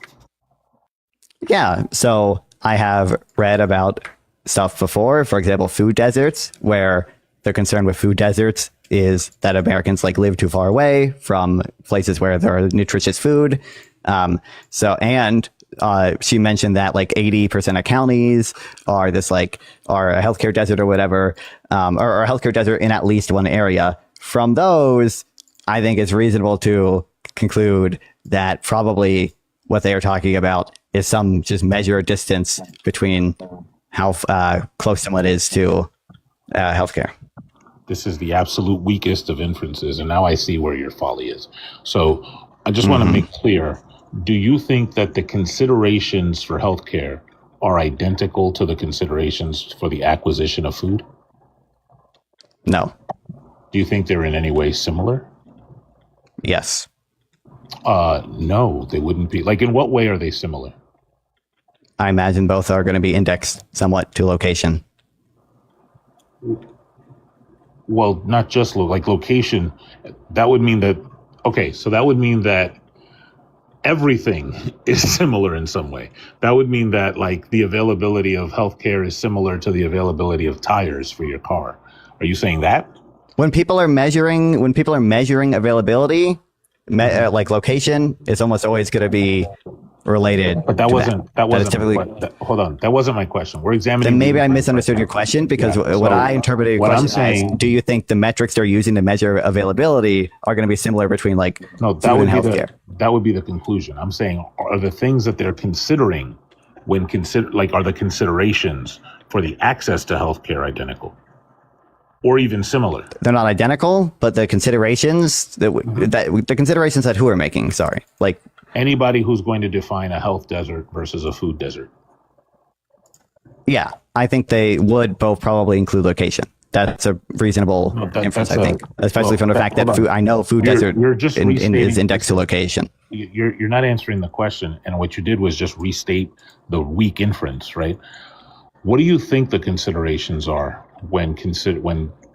Yeah. So I have read about stuff before, for example, food deserts, where the concern with food deserts is that Americans like live too far away from places where there are nutritious food. She mentioned that like 80% of counties are a healthcare desert or whatever, or a healthcare desert in at least one area. From those, I think it's reasonable to conclude that probably what they are talking about is some just measure of distance between how close someone is to healthcare. This is the absolute weakest of inferences, and now I see where your folly is. So I just want to make clear, do you think that the considerations for healthcare are identical to the considerations for the acquisition of food? No. Do you think they're in any way similar? Yes. No, they wouldn't be. Like, in what way are they similar? I imagine both are going to be indexed somewhat to location. Well, not just location. That would mean that, okay, so that would mean that everything is similar in some way. That would mean that like the availability of healthcare is similar to the availability of tires for your car. Are you saying that? When people are measuring availability, like location is almost always going to be related. But that wasn't hold on. That wasn't my question. We're examining. Then maybe I misunderstood your question because what I interpreted your question as, do you think the metrics they're using to measure availability are going to be similar between like food and healthcare? That would be the conclusion. I'm saying, are the things that they're considering are the considerations for the access to healthcare identical? Or even similar? They're not identical, but the considerations the considerations that who are making, like anybody who's going to define a health desert versus a food desert. Yeah, I think they would both probably include location. That's a reasonable inference, I think, especially from the fact that food desert is indexed to location. You're not answering the question, and what you did was just restate the weak inference, right? What do you think the considerations are when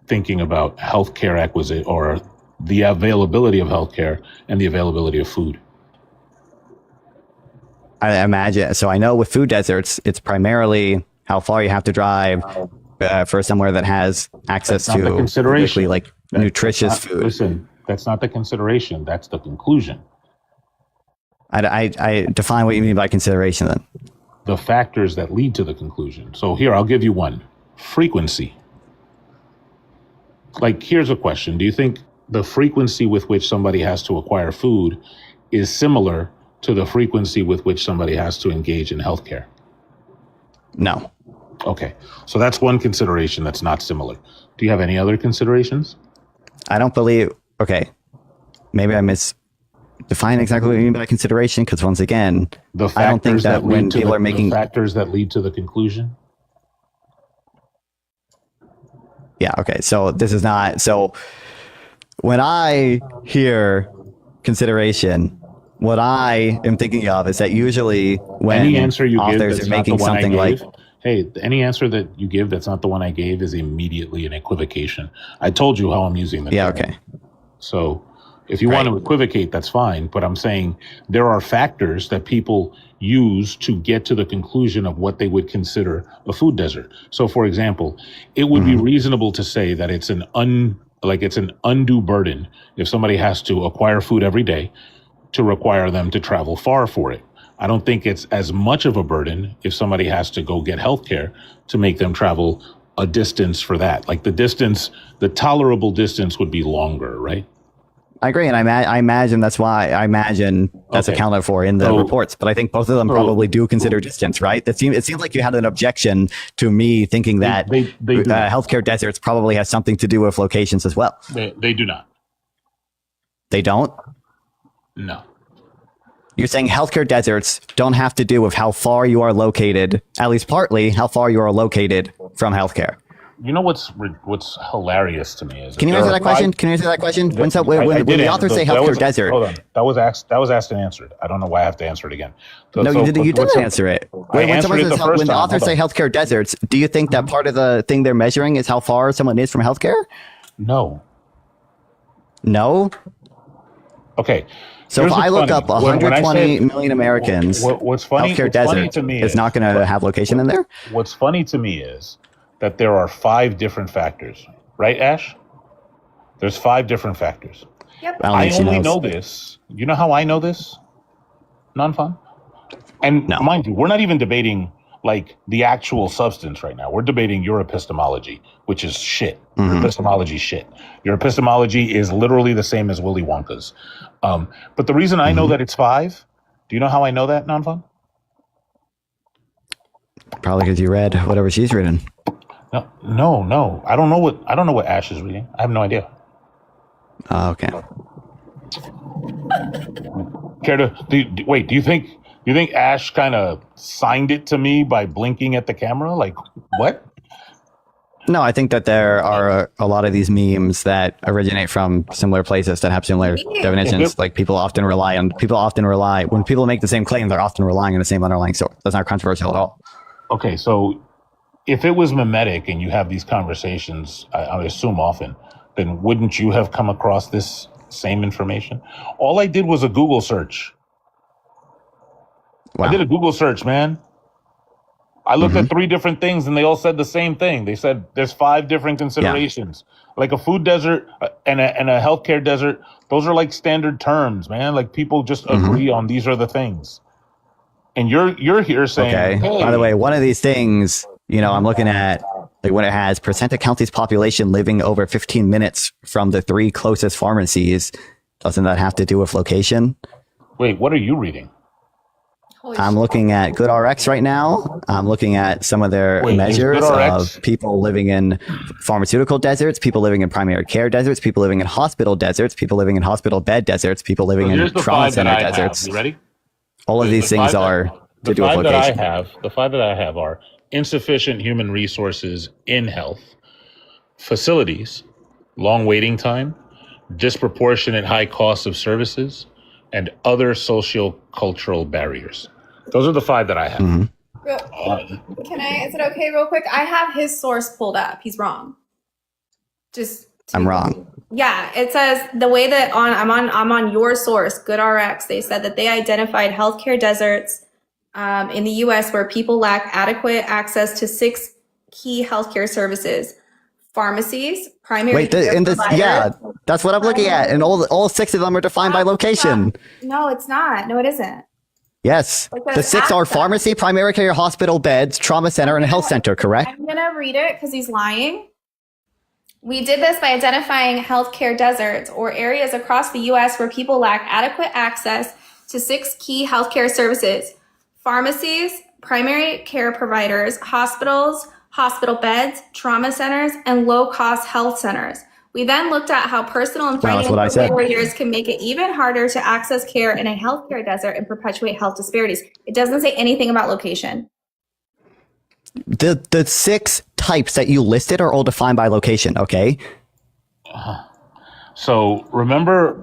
thinking about healthcare acquisition or the availability of healthcare and the availability of food? I imagine. So I know with food deserts, it's primarily how far you have to drive for somewhere that has access to nutritious food. Listen, that's not the consideration. That's the conclusion. I define what you mean by consideration then. The factors that lead to the conclusion. So here, I'll give you one. Frequency. Like, here's a question. Do you think the frequency with which somebody has to acquire food is similar to the frequency with which somebody has to engage in healthcare? No. Okay. So that's one consideration that's not similar. Do you have any other considerations? I don't believe. Okay. Maybe I misdefine exactly what you mean by consideration, because once again, I don't think that when people are making factors that lead to the conclusion. Yeah. Okay. So this is not. So when I hear consideration, what I am thinking of is that usually when any answer you give authors that's are not making the one something I gave, like, hey, any answer that you give that's not the one I gave is immediately an equivocation. I told you how I'm using the term. Okay. So if you want to equivocate, that's fine. But I'm saying there are factors that people use to get to the conclusion of what they would consider a food desert. So, for example, it would be reasonable to say that it's an like it's an undue burden if somebody has to acquire food every day to require them to travel far for it. I don't think it's as much of a burden if somebody has to go get healthcare to make them travel a distance for that. Like the tolerable distance would be longer, right? I agree, and I imagine that's Okay. accounted for in the So- reports. But I think both of them probably do consider distance, right? It seems like you had an objection to me thinking that They do not. healthcare deserts probably has something to do with locations as well. They do not. They don't. No. You're saying healthcare deserts don't have to do with how far you are located, at least partly how far you are located from healthcare. You know what's hilarious to me is Can you answer that question? Can you answer that question? When the authors say healthcare desert, hold on, that was asked and answered. I don't know why I have to answer it again. no, you didn't answer it. When the authors say healthcare deserts, do you think that part of the thing they're measuring is how far someone is from healthcare? No. No. Okay. So Here's if I what's look up funny. When I 120 said- million Americans, what's funny healthcare desert to me is not going to have location in there. What's funny to me is that there are 5 different factors, right, Ash? There's 5 different factors. Yep. I don't I think she only knows. know this. You know how I know this? Non-fun. And No. mind you, we're not even debating like the actual substance right now. We're debating your epistemology, which is shit. Your epistemology shit. Your epistemology is literally the same as Willy Wonka's. But the reason I know that it's 5, do you know how I know that, Non-fun? Probably because you read whatever she's written. No. I don't know what Ash is reading. I have no idea. Okay. Care to wait? Do you think Ash kind of signed it to me by blinking at the camera? Like what? No, I think that there are a lot of these memes that originate from similar places that have similar definitions. Like people often rely when people make the same claim, they're often relying on the same underlying source. That's not controversial at all. Okay, so if it was mimetic and you have these conversations, I would assume often, then wouldn't you have come across this same information? All I did was a Google search. Wow. I did a Google search, man. I looked at 3 different things and they all said the same thing. They said there's 5 different considerations. Like a food desert and a healthcare desert, those are like standard terms, man. Like people just agree on these are the things. And you're here saying, Okay. hey, By the way, one of these things, I'm looking at like when it has percent of county's population living over 15 minutes from the 3 closest pharmacies. Doesn't that have to do with location? wait, what are you reading? I'm looking at GoodRx right now. I'm looking at some of their Wait, is measures GoodRx? of people living in pharmaceutical deserts, people living in primary care deserts, people living in hospital deserts, people living in hospital bed deserts, people living So in here's the trauma 5 that center I have. deserts. You ready? All of these The things 5 are to do with location. The 5 that I have are insufficient human resources in health, facilities, long waiting time, disproportionate high costs of services, and other socio-cultural barriers. Those are the 5 that I have. Mm-hmm. Is it okay real quick? I have his source pulled up. He's wrong. I'm wrong. Yeah, it says the way that I'm on your source, GoodRx. They said that they identified healthcare deserts in the U.S. where people lack adequate access to 6 key healthcare services: pharmacies, primary care providers. Yeah, that's what I'm looking at, and all 6 of them are defined by location. No, it's not. No, it isn't. Yes, Because the 6 are access. pharmacy, primary care, hospital beds, trauma center, and health center. Correct? I'm gonna read it because he's lying. We did this by identifying healthcare deserts or areas across the U.S. where people lack adequate access to 6 key healthcare services: pharmacies, primary care providers, hospitals, hospital beds, trauma centers, and low-cost health centers. We then looked at how personal and Well, that's what I financial said. barriers can make it even harder to access care in a healthcare desert and perpetuate health disparities. It doesn't say anything about location. The 6 types that you listed are all defined by location. Okay. So remember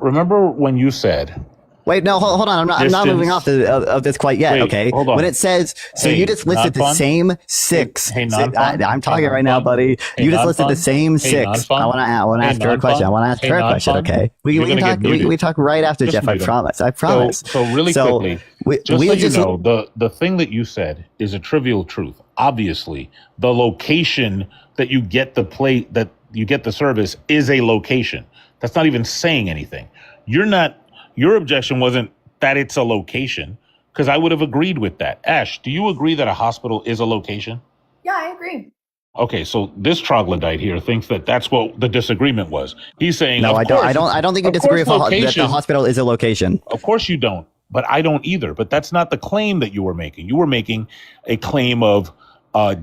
when you said, Wait, no, hold on. I'm not Distance. moving off of this quite yet. Wait, Okay. hold on. When it says, so Hey, you just listed the non-fun? same 6. Hey, non-fun? I'm talking Hey, right now, non-fun? buddy. Hey, You just listed the non-fun? same Hey, 6. non-fun? I want to Hey, ask her a question. I want to ask Hey, her a question. non-fun? Okay. We You're can gonna talk. get muted. We talk right after Just Jeff. I mute him. promise. I promise. So really quickly, just we so just you know, the thing that you said is a trivial truth. Obviously, the location that you get the plate that you get the service is a location. That's not even saying anything. Your objection wasn't that it's a location, because I would have agreed with that. Ash, do you agree that a hospital is a location? Yeah, I agree. Okay, so this troglodyte here thinks that that's what the disagreement was. He's saying, No, of I don't. course, I don't think you of disagree course with that the location- hospital is a location. Of course you don't, but I don't either. But that's not the claim that you were making. You were making a claim of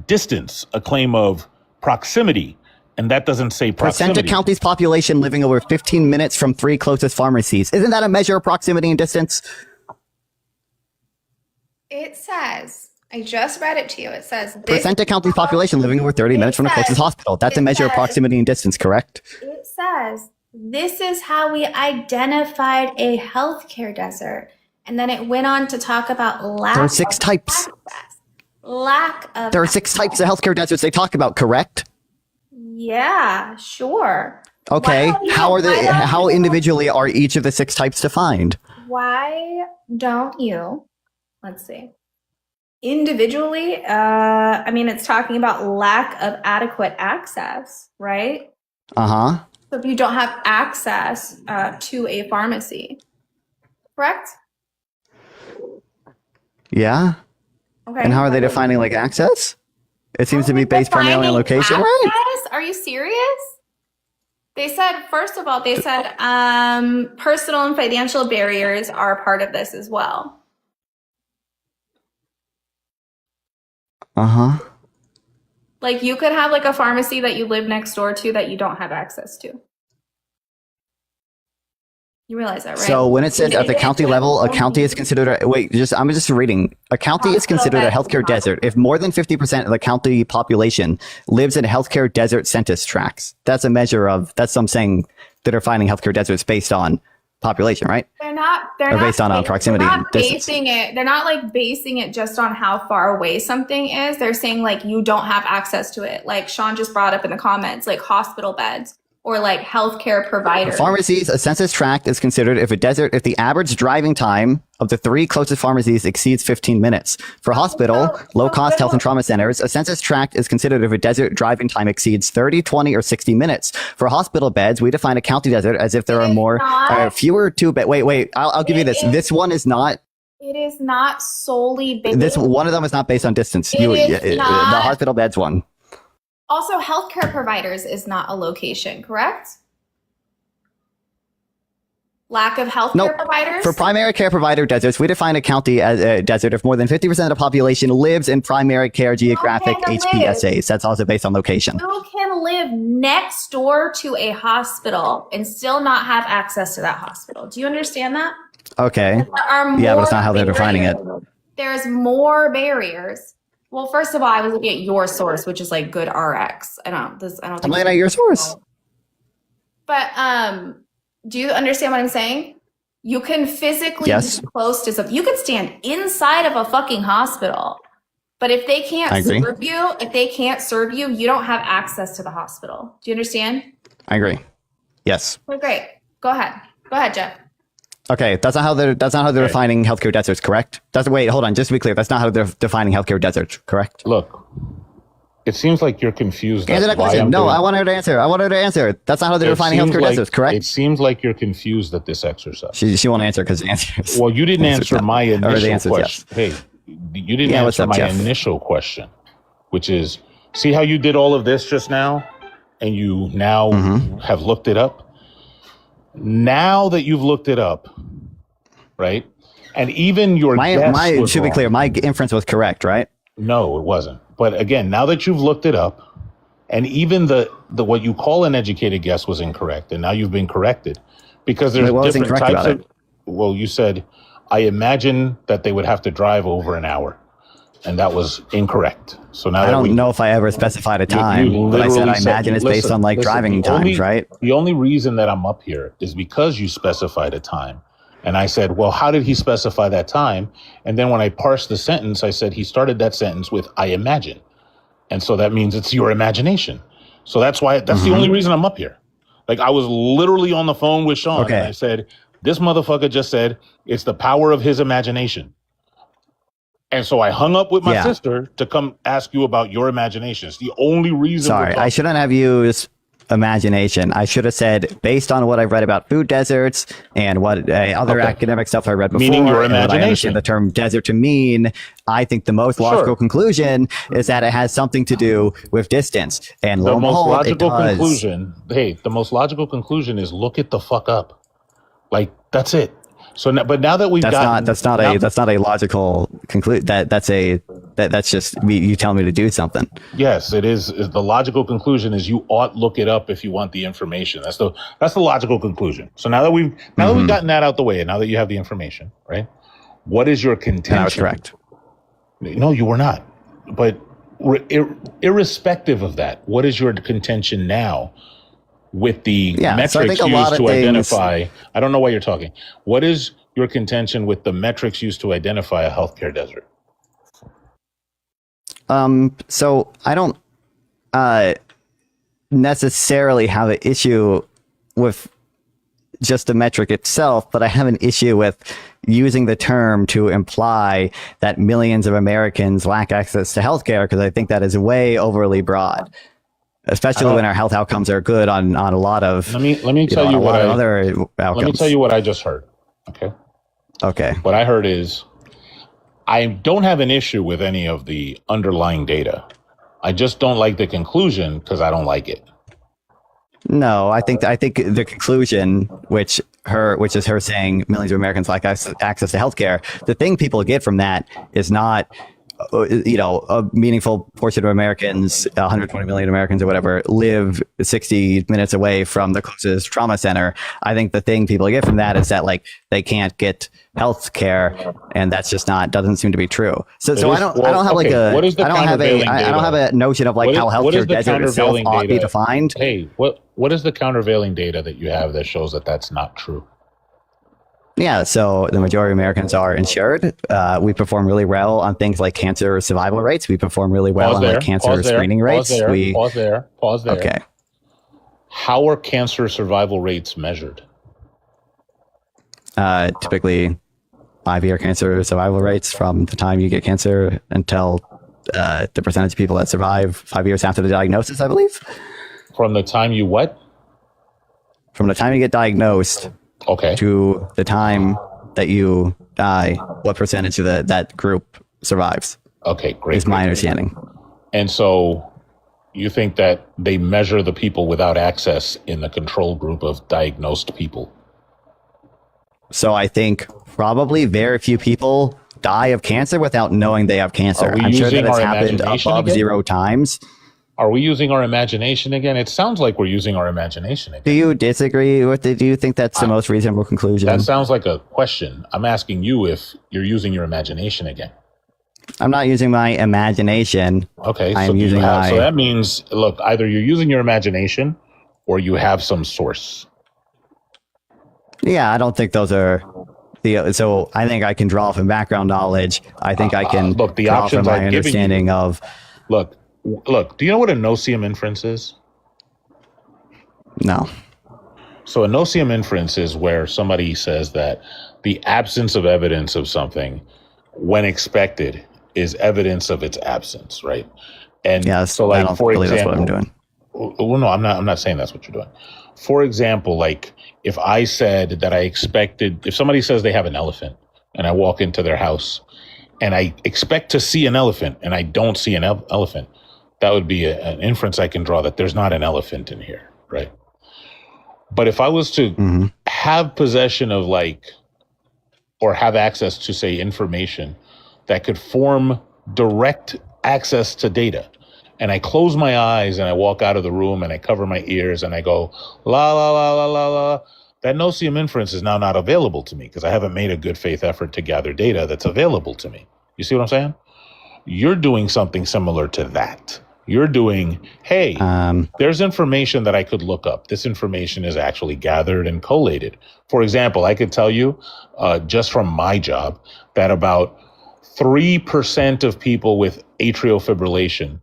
distance, a claim of proximity, and that doesn't say proximity. Percent of county's population living over 15 minutes from 3 closest pharmacies. Isn't that a measure of proximity and distance? It says, I just read it to you. It says this. Percent of county's population living over 30 minutes from the closest hospital. That's a measure of proximity and distance, correct? It says this is how we identified a healthcare desert, and then it went on to talk about lack. There are 6 types. Lack of. There are 6 types of healthcare deserts they talk about, correct? Yeah, sure. Okay. Why don't you- How individually are each of the 6 types defined? Why don't you? Let's see. Individually, I mean, it's talking about lack of adequate access, right? Uh-huh. So if you don't have access to a pharmacy, correct? Yeah. Okay. And how are they defining like access? It seems to be based primarily on location, right? Access? Are you serious? They said, first of all, personal and financial barriers are part of this as well. Uh-huh. Like you could have like a pharmacy that you live next door to that you don't have access to. You realize that, right? So when it says at the county level, a county is considered I'm just reading. A county is considered a healthcare desert if more than 50% of the county population lives in healthcare desert census tracts. That's a measure of, that's I'm saying that are finding healthcare deserts based on population, right? They're not based on proximity They're and not distance. basing it. They're not like basing it just on how far away something is. They're saying like you don't have access to it. Like Sean just brought up in the comments, like hospital beds or like healthcare providers. Pharmacies, a census tract is considered if the average driving time of the 3 closest pharmacies exceeds 15 minutes. For hospital, low-cost health and trauma centers, a census tract is considered if a desert driving time exceeds 30, 20, or 60 minutes. For hospital beds, we define a county desert as if there are fewer 2 beds. Wait, I'll give you this. This one is not. It is not solely based. This one of them is not based on distance. The hospital beds one. Also, healthcare providers is not a location, correct? Lack of healthcare providers? For primary care provider deserts, we define a county as a desert if more than 50% of the population lives in primary care geographic HPSAs. That's also based on location. You can live next door to a hospital and still not have access to that hospital. Do you understand that? Okay. Yeah, but it's not how they're defining it. There's more barriers. Well, first of all, I was looking at your source, which is like Good RX. I don't think I'm looking at your source. But do you understand what I'm saying? You can physically Yes. be close to something. You could stand inside of a fucking hospital. But if they can't serve you, you don't have access to the hospital. Do you understand? I agree. Yes. Oh, great. Go ahead. Go ahead, Jeff. Okay, that's not how they're defining healthcare deserts, correct? Wait, hold on, just to be clear, that's not how they're defining healthcare deserts, correct? Look, it seems like you're confused. Answer that question. No, I want her to answer. That's not how they're defining healthcare deserts, correct? It seems like you're confused at this exercise. She won't answer because the answer is. Well, you didn't answer my initial question. Yes. Hey, you didn't answer my initial question, which is, see how you did all of this just now, and you now have looked it up? Now that you've looked it up, right? And even your guess was should be wrong. clear, my inference was correct, right? No, it wasn't. But again, now that you've looked it up, and even the what you call an educated guess was incorrect, and now you've been corrected because there's What was different incorrect types about of. Well, you said, I imagine that they would have to drive over an hour, and that was incorrect. So now I don't know if I ever specified a time, but I said I imagine it's based on like driving times, right? The only reason that I'm up here is because you specified a time. And I said, well, how did he specify that time? And then when I parsed the sentence, I said he started that sentence with, I imagine. And so that means it's your imagination. So that's the only reason I'm up here. Like I was literally on the phone with Sean and I said, this motherfucker just said it's the power of his imagination. And so I hung up with my sister to come ask you about your imagination. It's the only reason. Sorry, I shouldn't have used imagination. I should have said, based on what I've read about food deserts and what other Okay. academic stuff I read before, Meaning your and what I imagination. understand the term desert to mean, I think the most logical Sure. conclusion is that it has something to do with distance. And lo The and most behold, it logical does. conclusion, the most logical conclusion is look it the fuck up. Like, that's it. So now, but now that we've That's gotten, not a logical conclusion. That's just you telling me to do something. yes, it is. The logical conclusion is you ought look it up if you want the information. That's the logical conclusion. So now that we've gotten that out the way, and now that you have the information, right? What is your contention? And I was correct. No, you were not. But irrespective of that, what is your contention now with the So I metrics think a lot used of to things- identify? I don't know why you're talking. What is your contention with the metrics used to identify a healthcare desert? So I don't necessarily have an issue with just the metric itself, but I have an issue with using the term to imply that millions of Americans lack access to healthcare, because I think that is way overly broad, especially when our health outcomes are good on a lot of Let me tell you a what lot of I other outcomes. let me tell you what I just heard. Okay. Okay. What I heard is I don't have an issue with any of the underlying data. I just don't like the conclusion because I don't like it. No, I think the conclusion, which is her saying millions of Americans lack access to healthcare. The thing people get from that is not, a meaningful portion of Americans, 120 million Americans or whatever, live 60 minutes away from the closest trauma center. I think the thing people get from that is that they can't get health care, and that's just doesn't seem to be true. So I don't have a notion of how healthcare desert itself ought to be defined. Hey, what is the countervailing data that you have that shows that that's not true? Yeah, so the majority of Americans are insured. We perform really well on things like cancer survival rates. We perform really well on cancer screening rates. Pause there. Okay. How are cancer survival rates measured? Typically 5-year cancer survival rates from the time you get cancer until the percentage of people that survive 5 years after the diagnosis, I believe. From the time you what? From the time you get diagnosed to the time that you die, what percentage of that group survives? Okay, great. Is my understanding. And so you think that they measure the people without access in the control group of diagnosed people? So I think probably very few people die of cancer without knowing they have cancer. Are we I'm sure that using it's our happened imagination above again? 0 times. Are we using our imagination again? It sounds like we're using our imagination again. Do you disagree with it? Do you think that's the most reasonable conclusion? That sounds like a question. I'm asking you if you're using your imagination again. I'm not using my imagination. Okay, I'm so using my... So that means, look, either you're using your imagination or you have some source. Yeah, I don't think those are... So I think I can draw from background knowledge. I think I can look, the draw options from my I've given understanding you. of... Look, do you know what a no-seum inference is? No. So a no-seum inference is where somebody says that the absence of evidence of something, when expected, is evidence of its absence, right? And so, like, for example, that's what I'm doing. Well, no, I'm not saying that's what you're doing. For example, like if I said that I expected, if somebody says they have an elephant and I walk into their house and I expect to see an elephant and I don't see an elephant, that would be an inference I can draw that there's not an elephant in here, right? But if I was to have possession of or have access to, say, information that could form direct access to data, and I close my eyes and I walk out of the room and I cover my ears and I go, la, la, la, la, la, la, that no-seum inference is now not available to me because I haven't made a good faith effort to gather data that's available to me. You see what I'm saying? You're doing something similar to that. You're doing, hey, there's information that I could look up. This information is actually gathered and collated. For example, I could tell you just from my job that about 3% of people with atrial fibrillation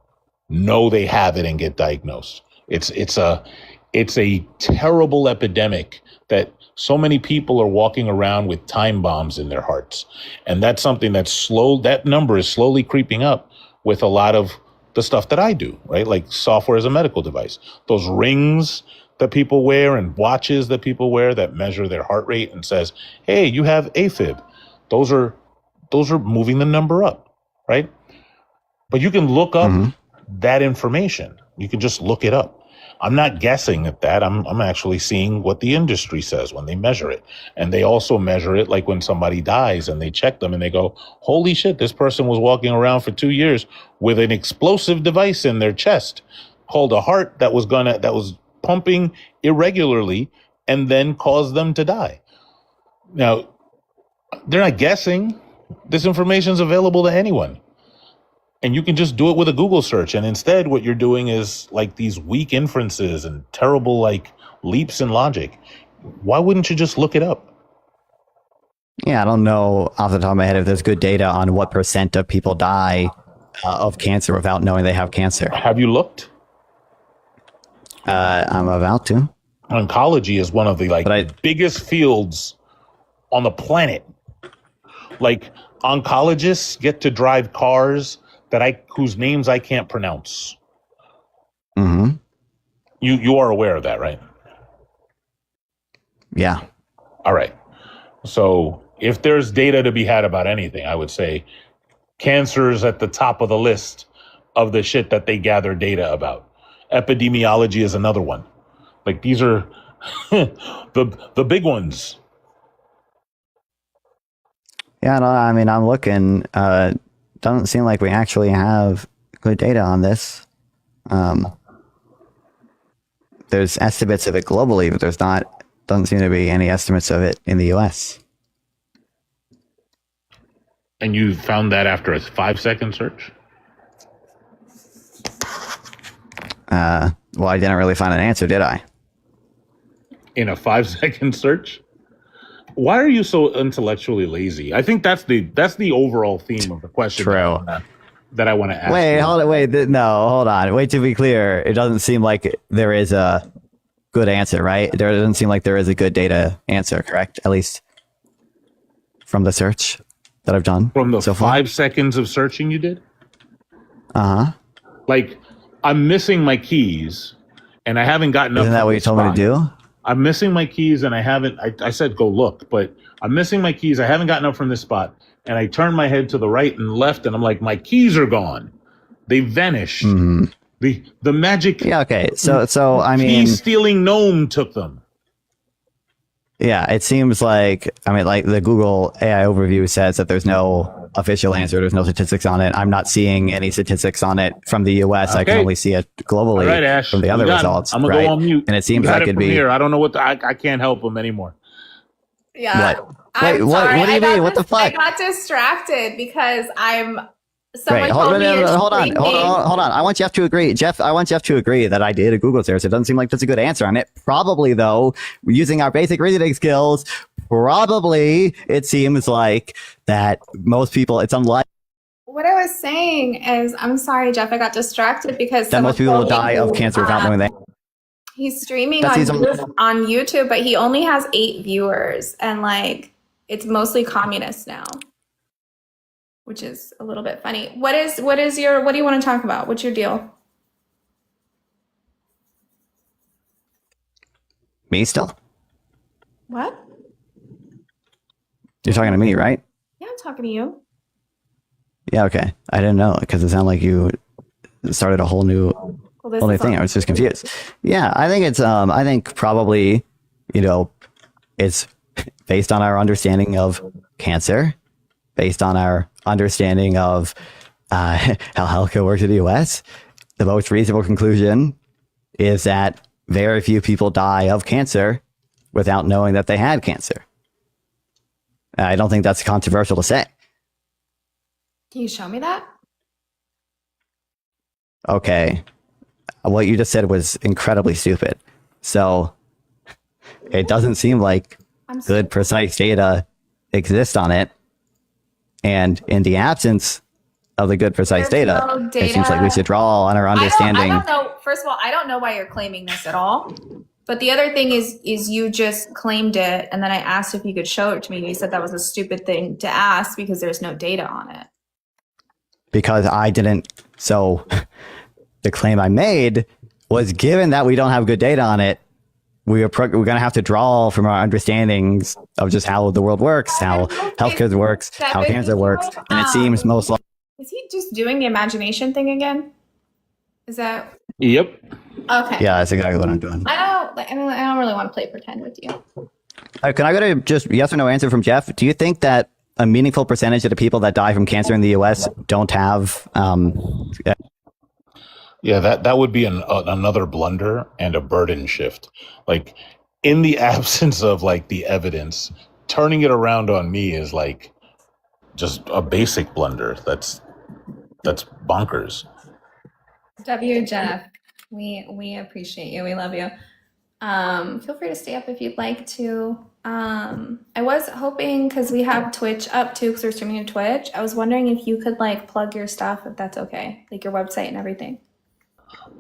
know they have it and get diagnosed. It's a terrible epidemic that so many people are walking around with time bombs in their hearts. And that's something that number is slowly creeping up with a lot of the stuff that I do, right? Like software as a medical device. Those rings that people wear and watches that people wear that measure their heart rate and says, hey, you have AFib. Those are moving the number up, right? But you can look up that information. You can just look it up. I'm not guessing at that. I'm actually seeing what the industry says when they measure it. And they also measure it like when somebody dies and they check them and they go, holy shit, this person was walking around for 2 years with an explosive device in their chest called a heart that was pumping irregularly and then caused them to die. Now, they're not guessing. This information is available to anyone. And you can just do it with a Google search. And instead, what you're doing is like these weak inferences and terrible like leaps in logic. Why wouldn't you just look it up? Yeah, I don't know off the top of my head if there's good data on what % of people die of cancer without knowing they have cancer. Have you looked? I'm about to. Oncology is one of the biggest fields on the planet. Like oncologists get to drive cars whose names I can't pronounce. Mm-hmm. You are aware of that, right? Yeah. All right. So if there's data to be had about anything, I would say cancer is at the top of the list of the shit that they gather data about. Epidemiology is another one. Like these are the big ones. Yeah, no, I mean, I'm looking. Doesn't seem like we actually have good data on this. There's estimates of it globally, but doesn't seem to be any estimates of it in the US. And you found that after a 5-second search? Well, I didn't really find an answer, did I? In a 5-second search? Why are you so intellectually lazy? I think that's the overall theme of the question. True. That I want to ask. Wait, you. hold on. Wait, to be clear, it doesn't seem like there is a good answer, right? There doesn't seem like there is a good data answer, correct? At least from the search that I've done. From the so 5 seconds of searching you did? Uh-huh. Like, I'm missing my keys, and I haven't gotten up. Isn't that what you told me to do? I'm missing my keys, and I said go look, but I'm missing my keys. I haven't gotten up from this spot. And I turn my head to the right and left, and I'm like, my keys are gone. They vanished. Mm-hmm. The magic. Yeah, okay. So I mean, key-stealing gnome took them. Yeah, it seems like, like the Google AI overview says that there's no official answer. There's no statistics on it. I'm not seeing any statistics on it from the US. Okay. I can only see it globally. All right, Ash, from the other results. I'm going to go on mute. And it seems like it'd be. Here. I don't know I can't help them anymore. Yeah. What? Wait, what do you mean? What the fuck? I got distracted because someone Wait, told me hold on. I want Jeff to agree. Jeff, I want Jeff to agree that I did a Google search. It doesn't seem like that's a good answer on it. Probably, though, using our basic reasoning skills, it seems like that most people, it's unlikely. What I was saying is, I'm sorry, Jeff, I got distracted because that most people will die of cancer without knowing that. He's streaming on YouTube, but he only has 8 viewers, and it's mostly communist now, which is a little bit funny. What do you want to talk about? What's your deal? Me still? What? You're talking to me, right? Yeah, I'm talking to you. Yeah, okay. I didn't know because it sounded like you started a whole new thing. I was just confused. Yeah, I think it's I think probably, it's based on our understanding of cancer, based on our understanding of how healthcare works in the US. The most reasonable conclusion is that very few people die of cancer without knowing that they had cancer. I don't think that's controversial to say. Can you show me that? Okay. What you just said was incredibly stupid. So it doesn't seem like good, precise data exists on it. And in the absence of the good, precise data, it seems like we should draw on our understanding. I don't know. First of all, I don't know why you're claiming this at all. But the other thing is you just claimed it, and then I asked if you could show it to me, and you said that was a stupid thing to ask because there's no data on it. because I didn't. So the claim I made was, given that we don't have good data on it, we're going to have to draw from our understandings of just how the world works, how healthcare works, how cancer works, and it seems most likely. Is he just doing the imagination thing again? Is that Yep. okay? Yeah, that's exactly what I'm doing. I don't really want to play pretend with you. Can I get a just yes or no answer from Jeff? Do you think that a meaningful percentage of the people that die from cancer in the U.S. don't have Yeah, that would be another blunder and a burden shift. Like, in the absence of like the evidence, turning it around on me is like just a basic blunder. That's bonkers. W. Jeff, we appreciate you. We love you. Feel free to stay up if you'd like to. I was hoping, because we have Twitch up too, because we're streaming to Twitch. I was wondering if you could like plug your stuff, if that's okay, like your website and everything.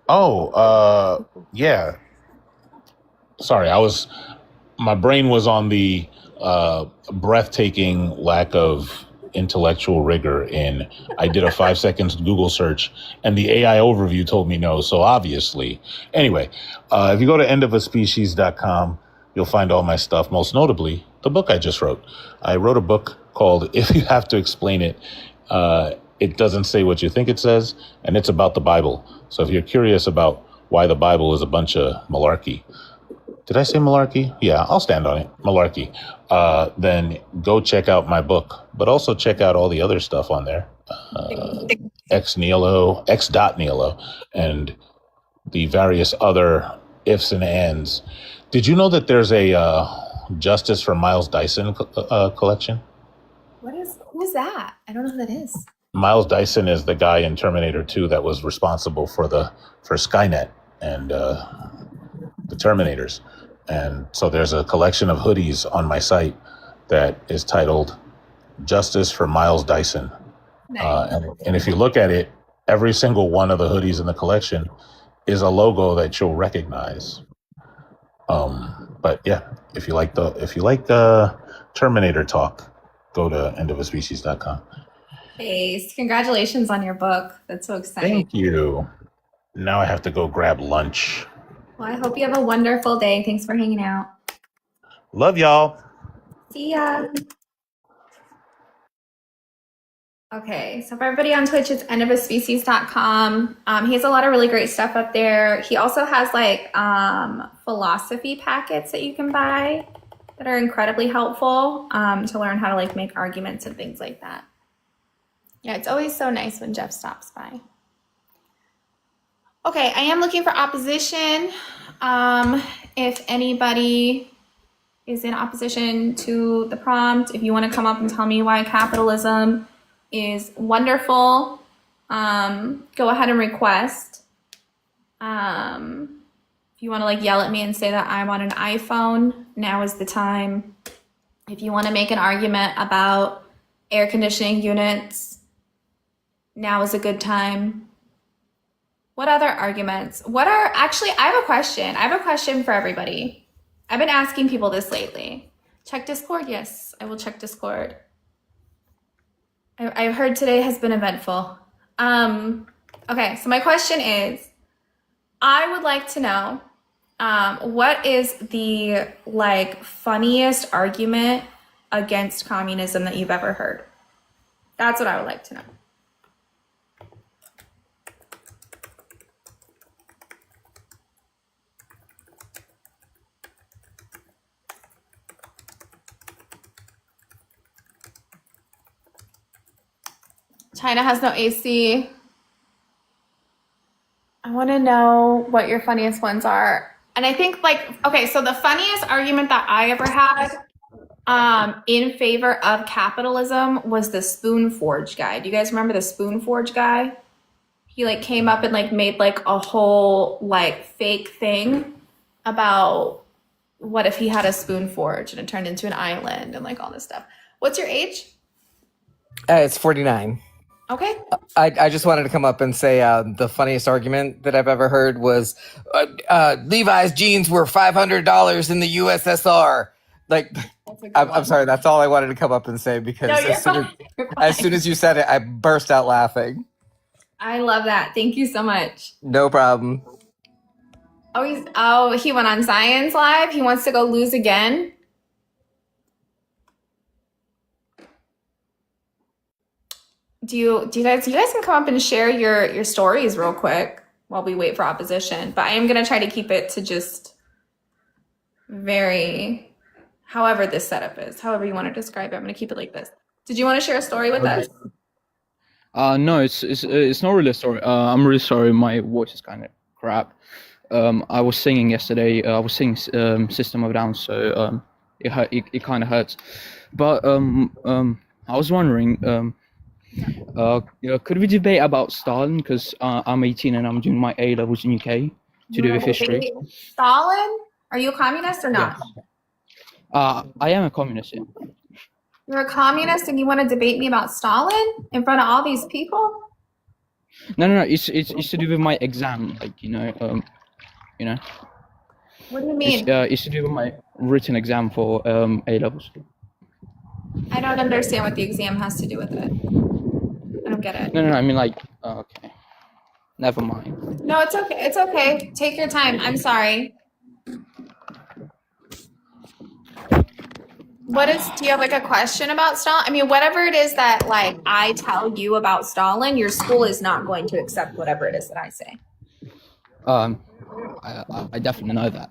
Oh, yeah. Sorry, my brain was on the breathtaking lack of intellectual rigor I did a 5 seconds Google search and the AI overview told me no. So obviously, anyway, if you go to endofaspecies.com, you'll find all my stuff, most notably the book I just wrote. I wrote a book called If You Have to Explain It, It Doesn't Say What You Think It Says, and it's about the Bible. So if you're curious about why the Bible is a bunch of malarkey, did I say malarkey? Yeah, I'll stand on it. Malarkey. Then go check out my book, but also check out all the other stuff on there. X.Nihilo, and the various other ifs and ands. Did you know that there's a Justice for Miles Dyson collection? Who's that? I don't know who that is. Miles Dyson is the guy in Terminator 2 that was responsible for Skynet and the Terminators. And so there's a collection of hoodies on my site that is titled Justice for Miles Dyson. Nice. And if you look at it, every single one of the hoodies in the collection is a logo that you'll recognize. But yeah, if you like the Terminator talk, go to endofaspecies.com. Hey, congratulations on your book. That's so exciting. Thank you. Now I have to go grab lunch. Well, I hope you have a wonderful day. Thanks for hanging out. Love y'all. See ya. Okay, so for everybody on Twitch, it's endofaspecies.com. He has a lot of really great stuff up there. He also has like philosophy packets that you can buy that are incredibly helpful to learn how to like make arguments and things like that. Yeah, it's always so nice when Jeff stops by. Okay, I am looking for opposition. If anybody is in opposition to the prompt, if you want to come up and tell me why capitalism is wonderful, go ahead and request. If you want to like yell at me and say that I'm on an iPhone, now is the time. If you want to make an argument about air conditioning units, now is a good time. What other arguments? I have a question. I have a question for everybody. I've been asking people this lately. Check Discord? Yes, I will check Discord. I heard today has been eventful. Okay, so my question is, I would like to know, what is the like funniest argument against communism that you've ever heard? That's what I would like to know. China has no AC. I want to know what your funniest ones are. And I think okay, so the funniest argument that I ever had in favor of capitalism was the Spoon Forge guy. Do you guys remember the Spoon Forge guy? He like came up and like made like a whole like fake thing about what if he had a spoon forge and it turned into an island and like all this stuff. What's your age? It's 49. Okay. I just wanted to come up and say the funniest argument that I've ever heard was Levi's jeans were $500 in the USSR. Like, That's a good I'm one. sorry. That's all I wanted to come up and say because No, you're as soon as, fine. You're as fine. soon as you said it, I burst out laughing. I love that. Thank you so much. No problem. He went on Science Live. He wants to go lose again. Do you guys can come up and share your stories real quick while we wait for opposition. But I am gonna try to keep it to just very however this setup is, however you want to describe it. I'm gonna keep it like this. Did you want to share a story with us? No, it's not really a story. I'm really sorry. My voice is kind of crap. I was singing yesterday. I was singing System of a Down, so it kind of hurts. But I was wondering, could we debate about Stalin? Because I'm 18 and I'm doing my A levels in UK to do with history. Stalin? Are you a communist or not? I am a communist. Yeah. You're a communist and you want to debate me about Stalin in front of all these people? No. It's to do with my exam, like you know. What do you mean? It's to do with my written exam for A levels. I don't understand what the exam has to do with it. I don't get it. No. I mean, like, okay, never mind. No, it's okay. It's okay. Take your time. I'm sorry. Do you have like a question about Stalin? I mean, whatever it is that like I tell you about Stalin, your school is not going to accept whatever it is that I say. I definitely know that.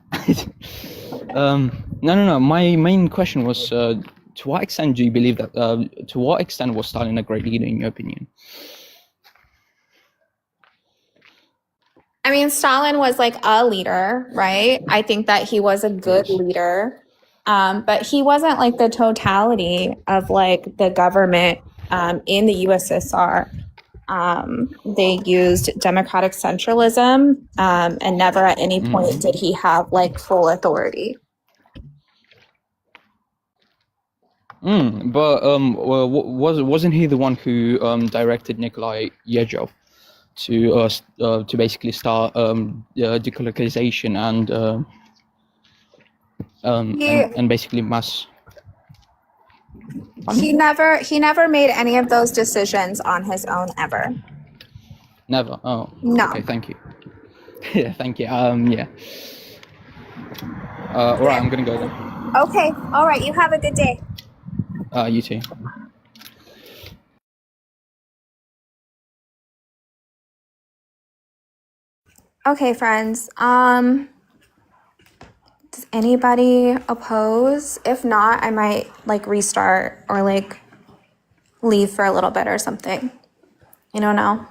No. My main question was, to what extent do you believe that? To what extent was Stalin a great leader in your opinion? I mean, Stalin was like a leader, right? I think that he was a good leader. But he wasn't like the totality of like the government in the USSR. They used democratic centralism, and never at any point did he have like full authority. But wasn't he the one who directed Nikolai Yezhov to basically start decolonization and basically mass? He never made any of those decisions on his own ever. Never. Oh. No. Okay. Thank you. Yeah. Thank you. Yeah. All right. I'm gonna go then. Okay. All right. You have a good day. You too. Okay, friends. Does anybody oppose? If not, I might like restart or like leave for a little bit or something. You don't know.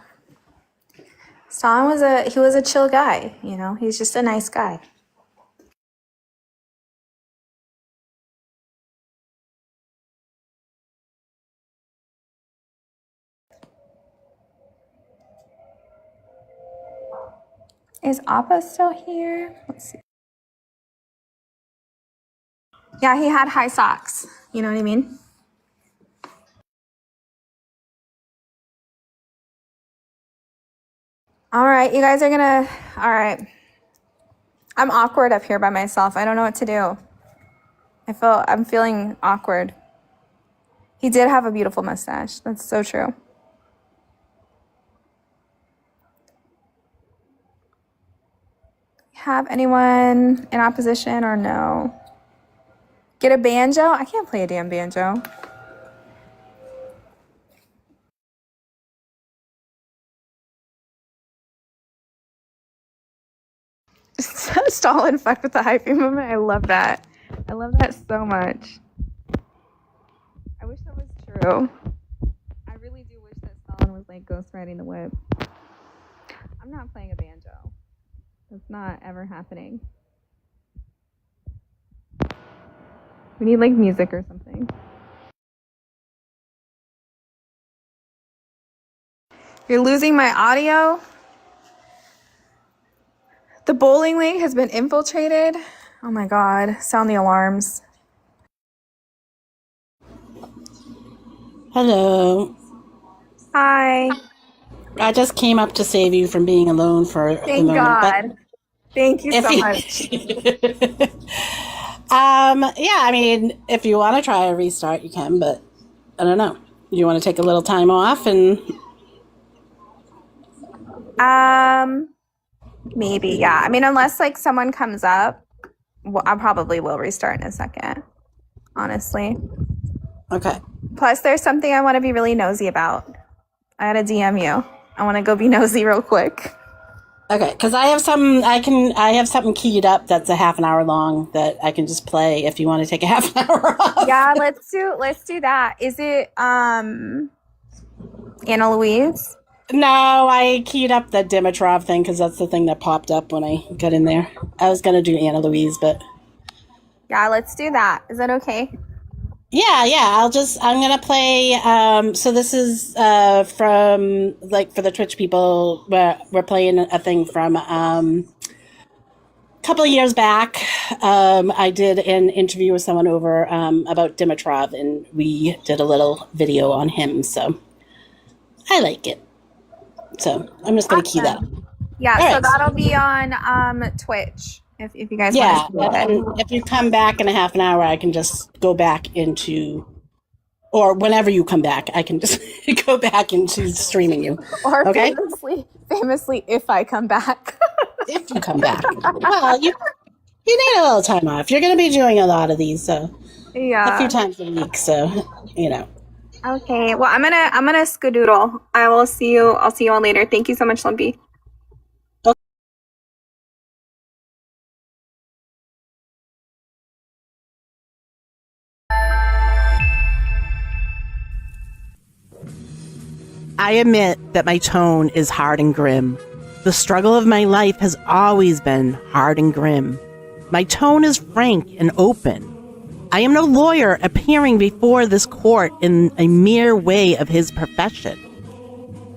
Stalin was a chill guy, you know? He's just a nice guy. Is Appa still here? Let's see. Yeah, he had high socks. You know what I mean? All right, you guys are gonna, all right. I'm awkward up here by myself. I don't know what to do. I'm feeling awkward. He did have a beautiful mustache. That's so true. Have anyone in opposition or no? Get a banjo? I can't play a damn banjo. Stalin fucked with the hyphy movement. I love that. I love that so much. I wish that was true. I really do wish that Stalin was like ghost riding the whip. I'm not playing a banjo. That's not ever happening. We need like music or something. You're losing my audio? The bowling league has been infiltrated. Oh my God, sound the alarms. Hello. Hi. I just came up to save you from being alone for a Thank moment. God. Thank you If so you- much. Yeah, I mean, if you want to try a restart, you can, but I don't know. You want to take a little time off and Maybe, yeah. I mean, unless like someone comes up, well, I probably will restart in a second, honestly. okay. Plus, there's something I want to be really nosy about. I gotta DM you. I want to go be nosy real quick. Okay, because I have something keyed up that's a half an hour long that I can just play if you want to take a half an hour off. Yeah, let's do that. Is it Anna Louise? No, I keyed up the Dimitrov thing because that's the thing that popped up when I got in there. I was gonna do Anna Louise, but Yeah, let's do that. Is that okay? yeah. I'm gonna play. So this is from, like, for the Twitch people. We're playing a thing from a couple of years back. I did an interview with someone over about Dimitrov, and we did a little video on him. So I like it. So I'm just gonna key that up. Yeah, All so right. that'll be on Twitch if you guys Yeah, want to see it. and if you come back in a half an hour, I can just go back into, or whenever you come back, I can just go back into streaming you. Or Okay? famously, if I come back. If you come back. Well, you need a little time off. You're going to be doing a lot of these, so Yeah. a few times a week, so, you know. Okay. Well, I'm gonna skedoodle. I'll see you all later. Thank you so much, Lumpy. I admit that my tone is hard and grim. The struggle of my life has always been hard and grim. My tone is frank and open. I am no lawyer appearing before this court in a mere way of his profession.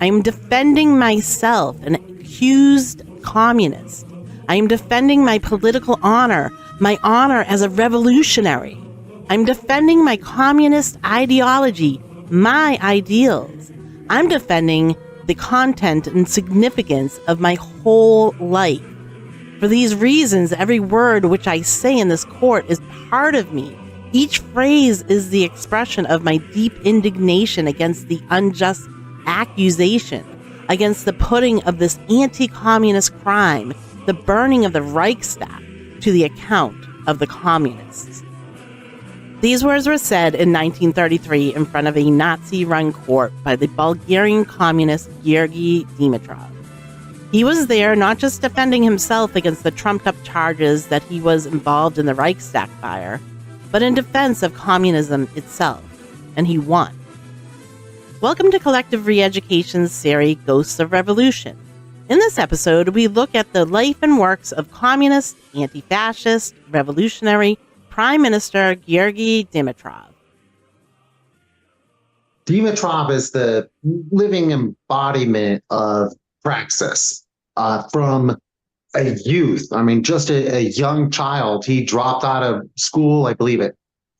I am defending myself, an accused communist. I am defending my political honor, my honor as a revolutionary. I'm defending my communist ideology, my ideals. I'm defending the content and significance of my whole life. For these reasons, every word which I say in this court is part of me. Each phrase is the expression of my deep indignation against the unjust accusation, against the putting of this anti-communist crime, the burning of the Reichstag, to the account of the communists. These words were said in 1933 in front of a Nazi-run court by the Bulgarian communist Georgy Dimitrov. He was there not just defending himself against the trumped-up charges that he was involved in the Reichstag fire, but in defense of communism itself, and he won. Welcome to Collective Re-Education's series Ghosts of Revolution. In this episode, we look at the life and works of communist, anti-fascist, revolutionary Prime Minister Georgy Dimitrov. Dimitrov is the living embodiment of praxis. From a youth, I mean, just a young child, he dropped out of school, I believe at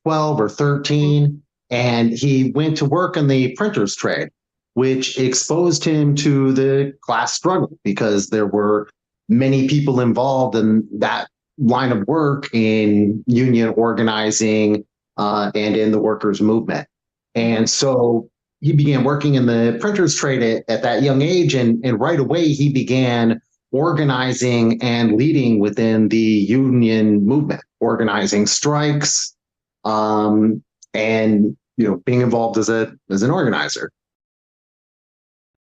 12 or 13, and he went to work in the printer's trade, which exposed him to the class struggle because there were many people involved in that line of work in union organizing and in the workers' movement. And so he began working in the printer's trade at that young age, and right away he began organizing and leading within the union movement, organizing strikes, and being involved as an organizer.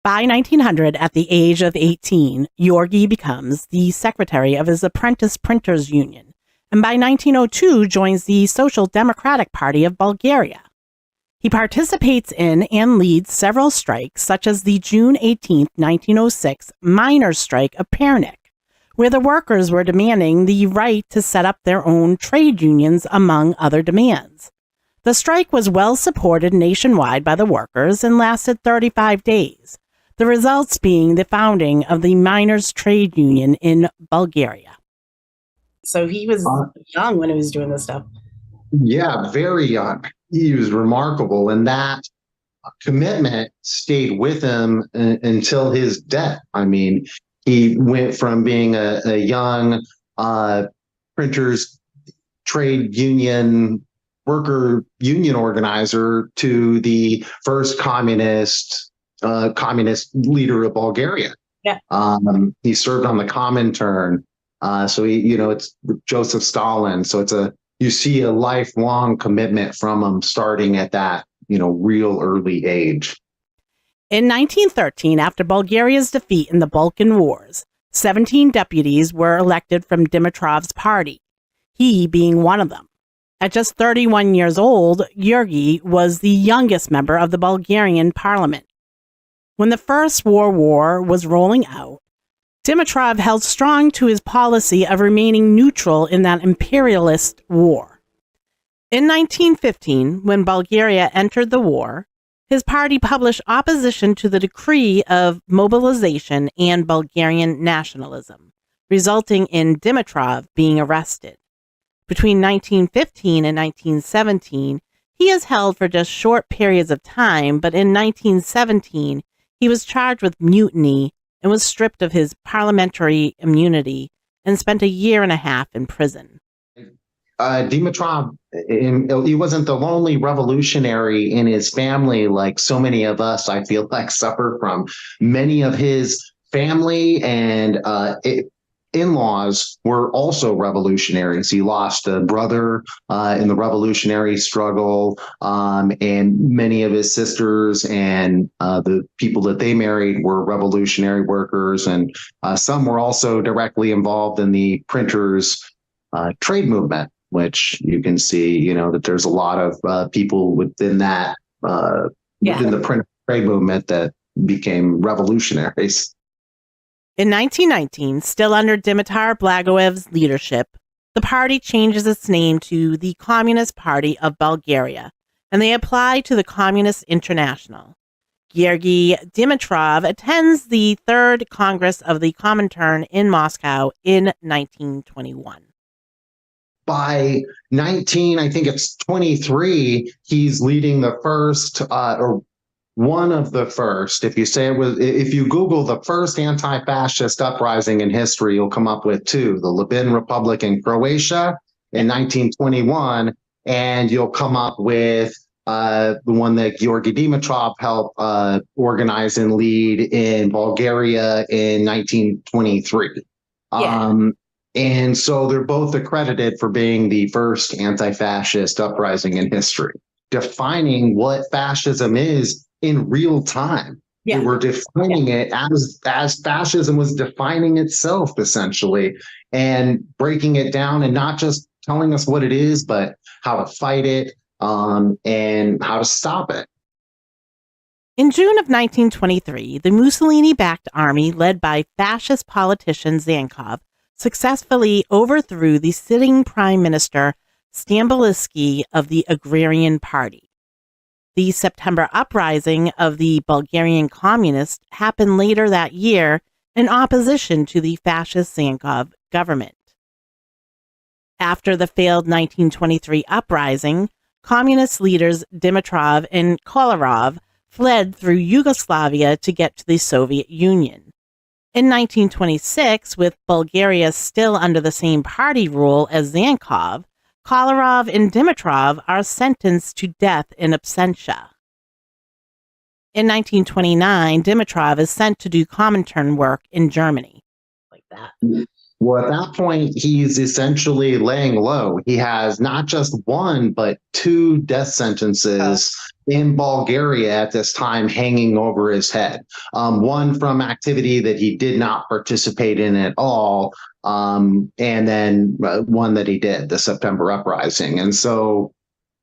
By 1900, at the age of 18, Georgy becomes the secretary of his apprentice printers union, and by 1902 joins the Social Democratic Party of Bulgaria. He participates in and leads several strikes, such as the June 18, 1906 miners' strike of Pernik, where the workers were demanding the right to set up their own trade unions, among other demands. The strike was well supported nationwide by the workers and lasted 35 days. The results being the founding of the Miners' Trade Union in Bulgaria. So he was young when he was doing this stuff. Yeah, very young. He was remarkable, and that commitment stayed with him until his death. I mean, he went from being a young printer's trade union worker union organizer to the first communist leader of Bulgaria. Yeah. He served on the Comintern. So it's Joseph Stalin. So you see a lifelong commitment from him starting at that, real early age. In 1913, after Bulgaria's defeat in the Balkan Wars, 17 deputies were elected from Dimitrov's party, he being one of them. At just 31 years old, Georgi was the youngest member of the Bulgarian parliament. When the First World War was rolling out, Dimitrov held strong to his policy of remaining neutral in that imperialist war. In 1915, when Bulgaria entered the war, his party published opposition to the decree of mobilization and Bulgarian nationalism, resulting in Dimitrov being arrested. Between 1915 and 1917, he is held for just short periods of time, but in 1917, he was charged with mutiny and was stripped of his parliamentary immunity and spent a year and a half in prison. Dimitrov, he wasn't the lonely revolutionary in his family like so many of us, I feel like, suffer from. Many of his family and in-laws were also revolutionaries. He lost a brother in the revolutionary struggle, and many of his sisters and the people that they married were revolutionary workers, and some were also directly involved in the printers' trade movement, which you can see, that there's a lot of people within that, within the print trade movement that became revolutionaries. In 1919, still under Dimitar Blagoev's leadership, the party changes its name to the Communist Party of Bulgaria, and they apply to the Communist International. Georgi Dimitrov attends the Third Congress of the Comintern in Moscow in 1921. By I think it's 23, he's leading the first, or one of the first. If you Google the first anti-fascist uprising in history, you'll come up with two: the Labin Republic in Croatia in 1921, and you'll come up with the one that Georgi Dimitrov helped organize and lead in Bulgaria in 1923. Yeah. And so they're both accredited for being the first anti-fascist uprising in history, defining what fascism is in real time. Yeah. They were defining it as fascism was defining itself, essentially, and breaking it down, and not just telling us what it is, but how to fight it, and how to stop it. In June of 1923, the Mussolini-backed army, led by fascist politician Zankov, successfully overthrew the sitting Prime Minister Stamboliski of the Agrarian Party. The September uprising of the Bulgarian Communists happened later that year in opposition to the fascist Zankov government. After the failed 1923 uprising, communist leaders Dimitrov and Kolarov fled through Yugoslavia to get to the Soviet Union. In 1926, with Bulgaria still under the same party rule as Zankov, Kolarov and Dimitrov are sentenced to death in absentia. In 1929, Dimitrov is sent to do Comintern work in Germany. Like that. Well, at that point, he's essentially laying low. He has not just one, but two death sentences in Bulgaria at this time hanging over his head. One from activity that he did not participate in at all, and then one that he did, the September uprising. And so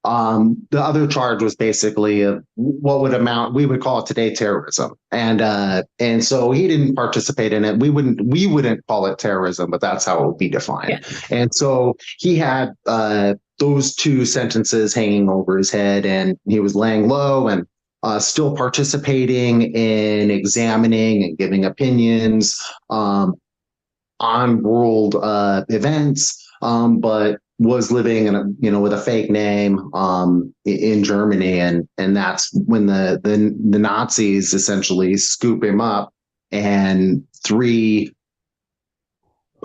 the other charge was basically what we would call it today terrorism. And so he didn't participate in it. We wouldn't call it terrorism, but that's how it would be defined. Yeah. And so he had those two sentences hanging over his head, and he was laying low and still participating in examining and giving opinions on world events, but was living in with a fake name in Germany, and that's when the Nazis essentially scoop him up, and 3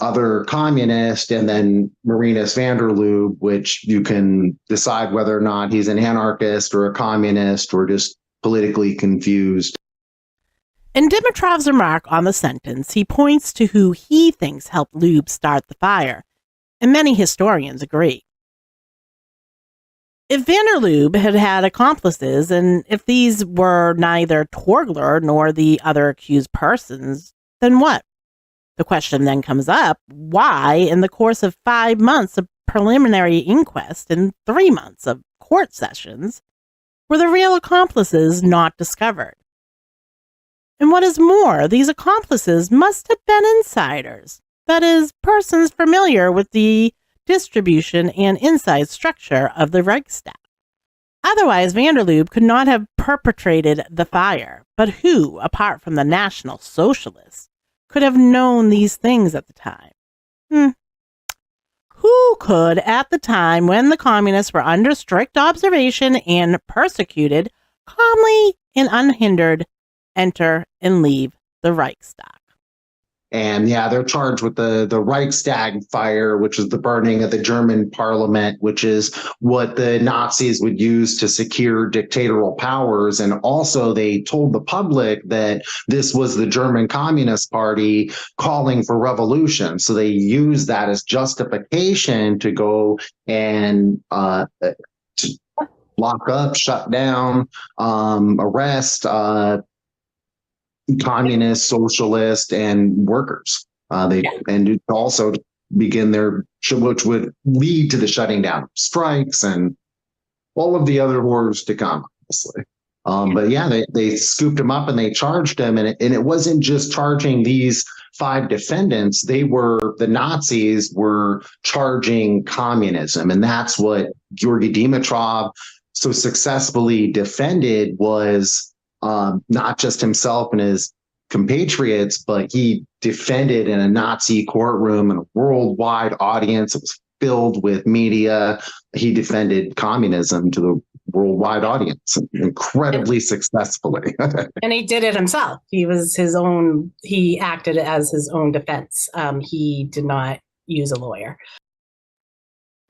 other communist, and then Marinus van der Lubbe, which you can decide whether or not he's an anarchist or a communist or just politically confused. In Dimitrov's remark on the sentence, he points to who he thinks helped Lubbe start the fire, and many historians agree. If van der Lubbe had had accomplices, and if these were neither Torgler nor the other accused persons, then what? The question then comes up, why, in the course of 5 months of preliminary inquest and 3 months of court sessions, were the real accomplices not discovered? And what is more, these accomplices must have been insiders, that is, persons familiar with the distribution and inside structure of the Reichstag. Otherwise, van der Lubbe could not have perpetrated the fire, but who, apart from the National Socialists, could have known these things at the time? Who could, at the time when the communists were under strict observation and persecuted, calmly and unhindered enter and leave the Reichstag? And yeah, they're charged with the Reichstag fire, which is the burning of the German parliament, which is what the Nazis would use to secure dictatorial powers. And also they told the public that this was the German Communist Party calling for revolution. So they used that as justification to go and to lock up, shut down, arrest, communist, socialist, and workers. And also begin which would lead to the shutting down of strikes and all of the other horrors to come, obviously. But yeah, they scooped him up and they charged him, and it wasn't just charging these 5 defendants. The Nazis were charging communism, and that's what Georgy Dimitrov so successfully defended was. Not just himself and his compatriots, but he defended in a Nazi courtroom and a worldwide audience. It was filled with media. He defended communism to the worldwide audience incredibly successfully. And he did it himself. He acted as his own defense. He did not use a lawyer.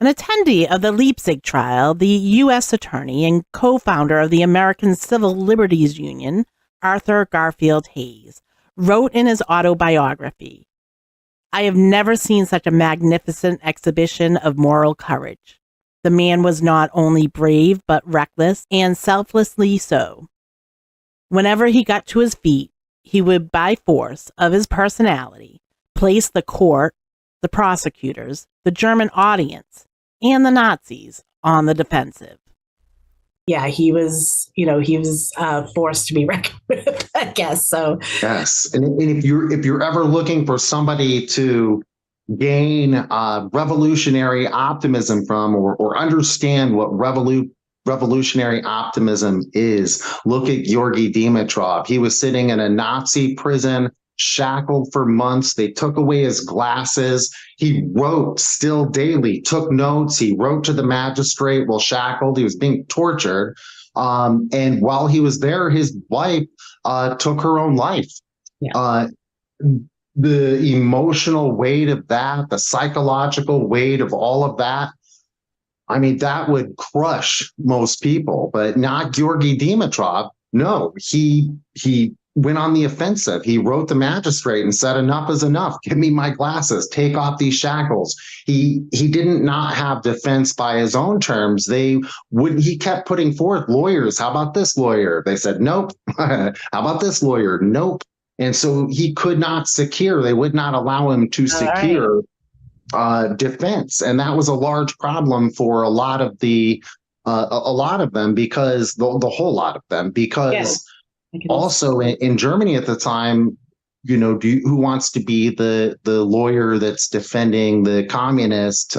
An attendee of the Leipzig trial, the U.S. attorney and co-founder of the American Civil Liberties Union, Arthur Garfield Hayes, wrote in his autobiography, "I have never seen such a magnificent exhibition of moral courage. The man was not only brave, but reckless and selflessly so. Whenever he got to his feet, he would, by force of his personality, place the court, the prosecutors, the German audience, and the Nazis on the defensive." Yeah, he was forced to be reckoned with, I guess. So yes, and if you're ever looking for somebody to gain revolutionary optimism from, or understand what revolutionary optimism is, look at Georgy Dimitrov. He was sitting in a Nazi prison, shackled for months. They took away his glasses. He wrote still daily, took notes. He wrote to the magistrate while shackled. He was being tortured. And while he was there, his wife took her own life. Yeah. The emotional weight of that, the psychological weight of all of that, I mean, that would crush most people, but not Georgy Dimitrov. No, he went on the offensive. He wrote the magistrate and said, enough is enough. Give me my glasses. Take off these shackles. He didn't not have defense by his own terms. He kept putting forth lawyers. How about this lawyer? They said, nope. How about this lawyer? Nope. And so he could not secure. They would not allow him to secure defense. And that was a large problem for a lot of them, because the whole lot of them, because also in Germany at the time, who wants to be the lawyer that's defending the communist?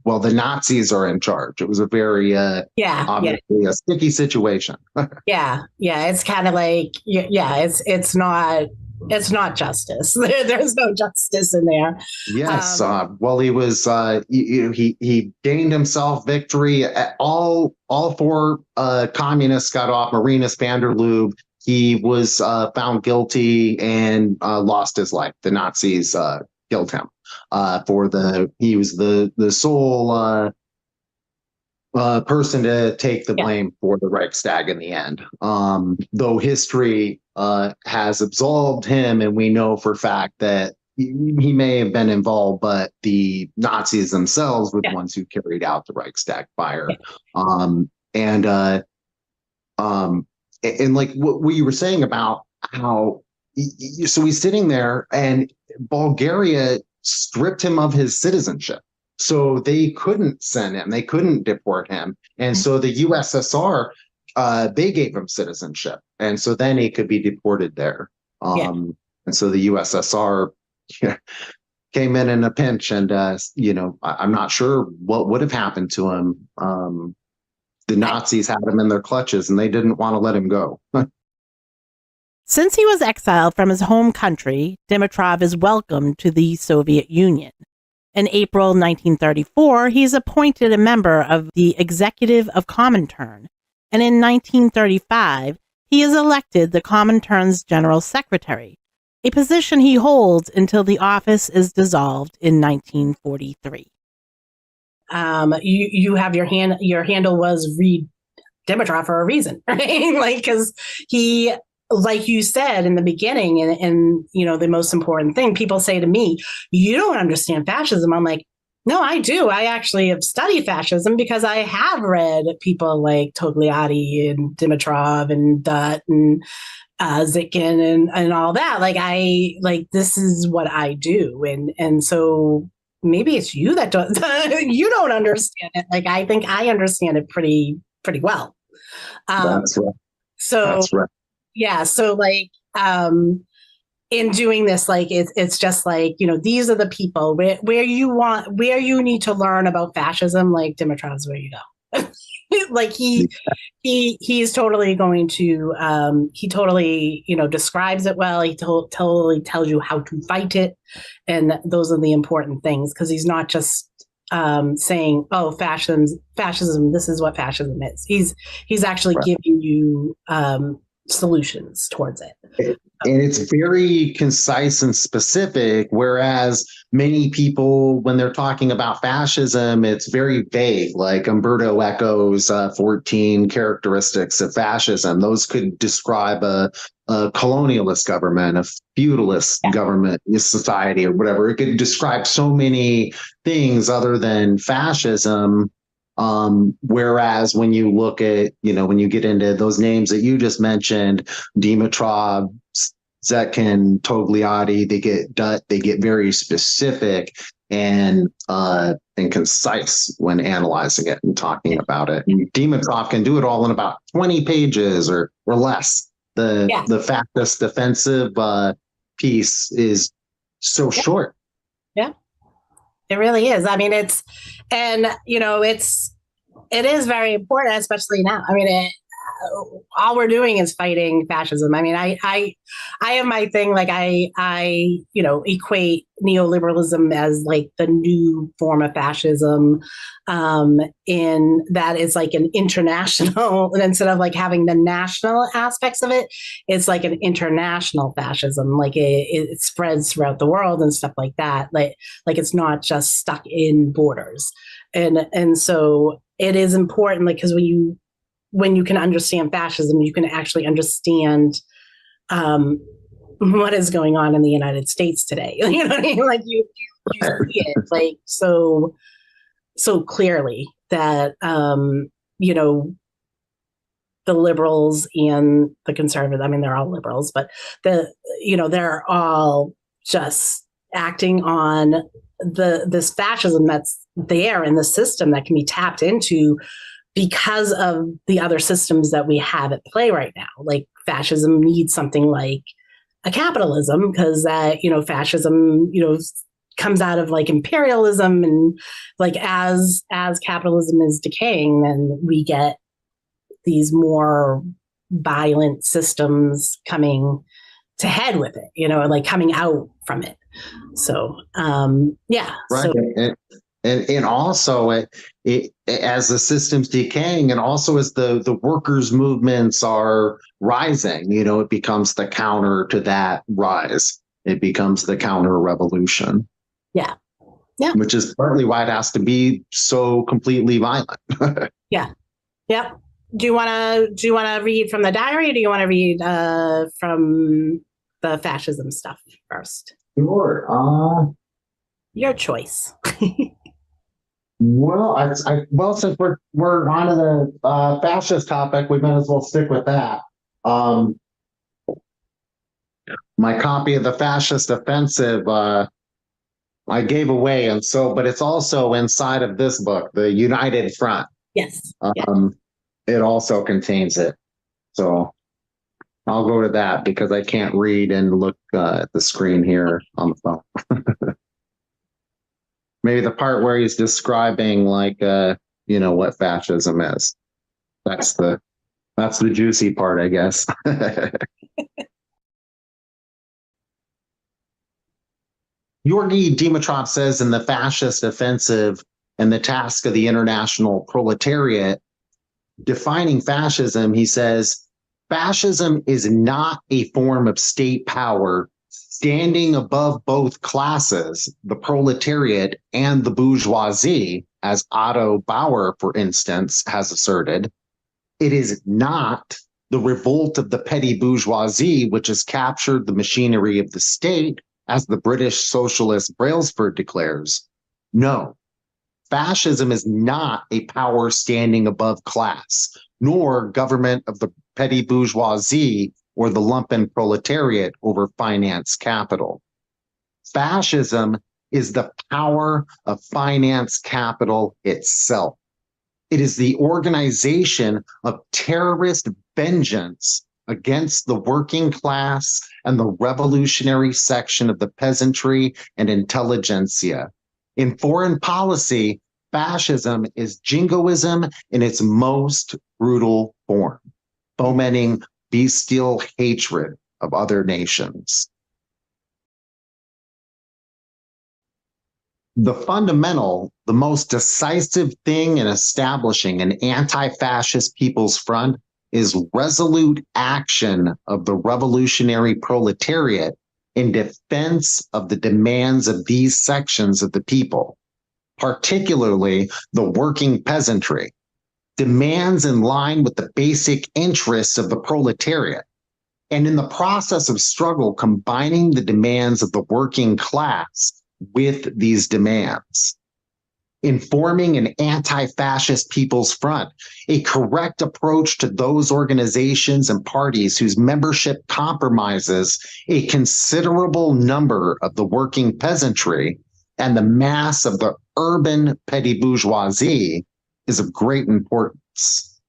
Well, the Nazis are in charge. It was a very obviously a sticky situation. yeah, it's kind of like it's not justice. There's no justice in there. Yes. Well, he was he gained himself victory. All 4 communists got off. Marinus van der Lubbe, he was found guilty and lost his life. The Nazis killed him. He was the sole person to take the blame for the Reichstag in the end. Though history has absolved him, and we know for a fact that he may have been involved, but the Nazis themselves were the ones who carried out the Reichstag fire. And like what you were saying about how, so he's sitting there and Bulgaria stripped him of his citizenship. So they couldn't send him, they couldn't deport him. And so the USSR, they gave him citizenship. And so then he could be deported there. And so the USSR came in a pinch, and I'm not sure what would have happened to him. The Nazis had him in their clutches, and they didn't want to let him go. Since he was exiled from his home country, Dimitrov is welcomed to the Soviet Union. In April 1934, he is appointed a member of the Executive of Comintern, and in 1935, he is elected the Comintern's General Secretary, a position he holds until the office is dissolved in 1943. You have your handle was Reed Dimitrov for a reason, right? Like, because he, like you said in the beginning, and the most important thing, people say to me, you don't understand fascism. I'm like, no, I do. I actually have studied fascism because I have read people like Togliatti and Dimitrov and Dutt and Zitkin and all that. Like this is what I do. And so maybe it's you that you don't understand it. Like, I think I understand it pretty well. That's right. So that's right. Yeah. So like, in doing this, like, it's just like, these are the people where you need to learn about fascism, like Dimitrov's where you go. Like he's totally going to, he totally, describes it well. He totally tells you how to fight it. And those are the important things, because he's not just saying, oh, fascism, this is what fascism is. He's actually giving you solutions towards it. And it's very concise and specific, whereas many people, when they're talking about fascism, it's very vague. Like Umberto Eco's 14 characteristics of fascism. Those could describe a colonialist government, a feudalist government, society, or whatever. It could describe so many things other than fascism. Whereas when you look at, when you get into those names that you just mentioned, Dimitrov, Zetkin, Togliatti, they get very specific and concise when analyzing it and talking about it. And Dimitrov can do it all in about 20 pages or less. The fascist defensive piece is so short. Yeah, it really is. I mean, it is very important, especially now. I mean, all we're doing is fighting fascism. I mean, I have my thing, like I equate neoliberalism as like the new form of fascism, in that it's like an international, instead of like having the national aspects of it, it's like an international fascism. Like it spreads throughout the world and stuff like that. Like it's not just stuck in borders. And so it is important, like, because when you can understand fascism, you can actually understand what is going on in the United States today. You know what I mean? Like you see it like so clearly that the liberals and the conservatives, I mean, they're all liberals, but they're all just acting on this fascism that's there in the system that can be tapped into because of the other systems that we have at play right now. Like fascism needs something like a capitalism, because fascism, comes out of like imperialism, and like as capitalism is decaying, then we get these more violent systems coming to head with it, like coming out from it. So right. So, and also it as the system's decaying, and also as the workers' movements are rising, it becomes the counter to that rise. It becomes the counter revolution. Yeah. Yeah. Which is partly why it has to be so completely violent. Yeah. Yep. Do you want to read from the diary, or do you want to read from the fascism stuff first? Sure. Your choice. Well, since we're on to the fascist topic, we might as well stick with that. My copy of the Fascist Offensive, I gave away, but it's also inside of this book, The United Front. Yes. It also contains it. So I'll go to that because I can't read and look at the screen here on the phone. Maybe the part where he's describing what fascism is. That's the juicy part, I guess. Georgy Dimitrov says in The Fascist Offensive and the Task of the International Proletariat, defining fascism, he says, fascism is not a form of state power standing above both classes, the proletariat and the bourgeoisie, as Otto Bauer, for instance, has asserted. It is not the revolt of the petty bourgeoisie, which has captured the machinery of the state, as the British socialist Brailsford declares. No, fascism is not a power standing above class, nor government of the petty bourgeoisie or the lumpen proletariat over finance capital. Fascism is the power of finance capital itself. It is the organization of terrorist vengeance against the working class and the revolutionary section of the peasantry and intelligentsia. In foreign policy, fascism is jingoism in its most brutal form, fomenting bestial hatred of other nations. The fundamental, the most decisive thing in establishing an anti-fascist People's Front is resolute action of the revolutionary proletariat in defense of the demands of these sections of the people, particularly the working peasantry, demands in line with the basic interests of the proletariat, and in the process of struggle combining the demands of the working class with these demands. In forming an anti-fascist People's Front, a correct approach to those organizations and parties whose membership compromises a considerable number of the working peasantry and the mass of the urban petty bourgeoisie is of great importance.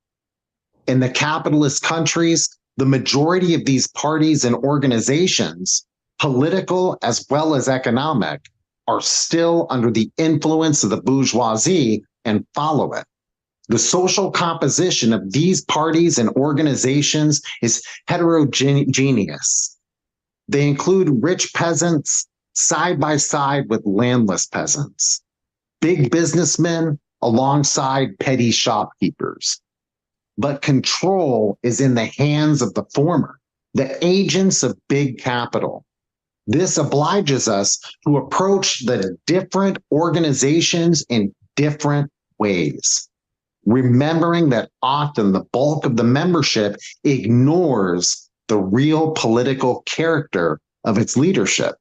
In the capitalist countries, the majority of these parties and organizations, political as well as economic, are still under the influence of the bourgeoisie and follow it. The social composition of these parties and organizations is heterogeneous. They include rich peasants side by side with landless peasants, big businessmen alongside petty shopkeepers. But control is in the hands of the former, the agents of big capital. This obliges us to approach the different organizations in different ways, remembering that often the bulk of the membership ignores the real political character of its leadership.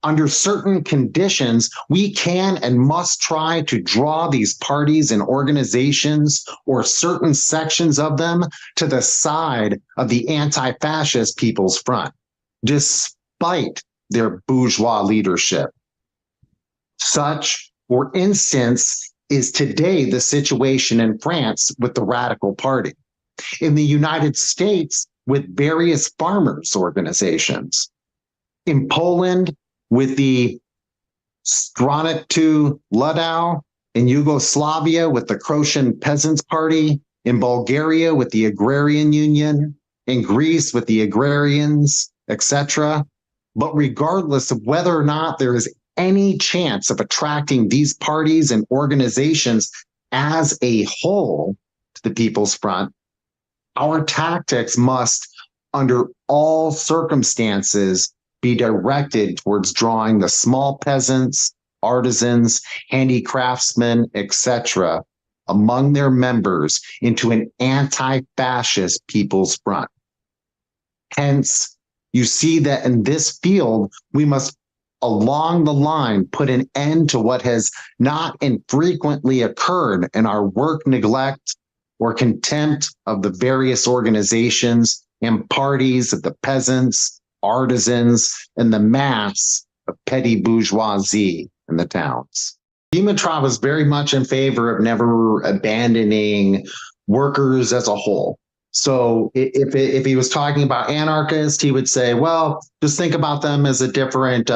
Under certain conditions, we can and must try to draw these parties and organizations or certain sections of them to the side of the anti-fascist People's Front, despite their bourgeois leadership. Such, for instance, is today the situation in France with the Radical Party, in the United States with various farmers' organizations, in Poland with the Stronach Ludow, in Yugoslavia with the Croatian Peasants' Party, in Bulgaria with the Agrarian Union, in Greece with the Agrarians, etc. But regardless of whether or not there is any chance of attracting these parties and organizations as a whole to the People's Front, our tactics must, under all circumstances, be directed towards drawing the small peasants, artisans, handicraftsmen, etc., among their members into an anti-fascist People's Front. Hence, you see that in this field, we must along the line put an end to what has not infrequently occurred in our work neglect or contempt of the various organizations and parties of the peasants, artisans, and the mass of petty bourgeoisie in the towns. Dimitrov was very much in favor of never abandoning workers as a whole. So if he was talking about anarchists, he would say, well, just think about them as a different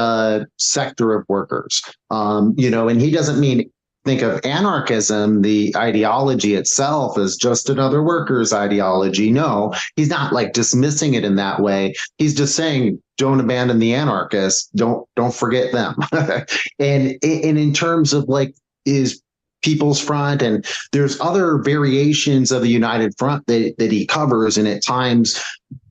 sector of workers. And he doesn't mean think of anarchism, the ideology itself, as just another workers' ideology. No, he's not like dismissing it in that way. He's just saying, don't abandon the anarchists. Don't forget them. and in terms of like is People's Front, and there's other variations of the United Front that he covers, and at times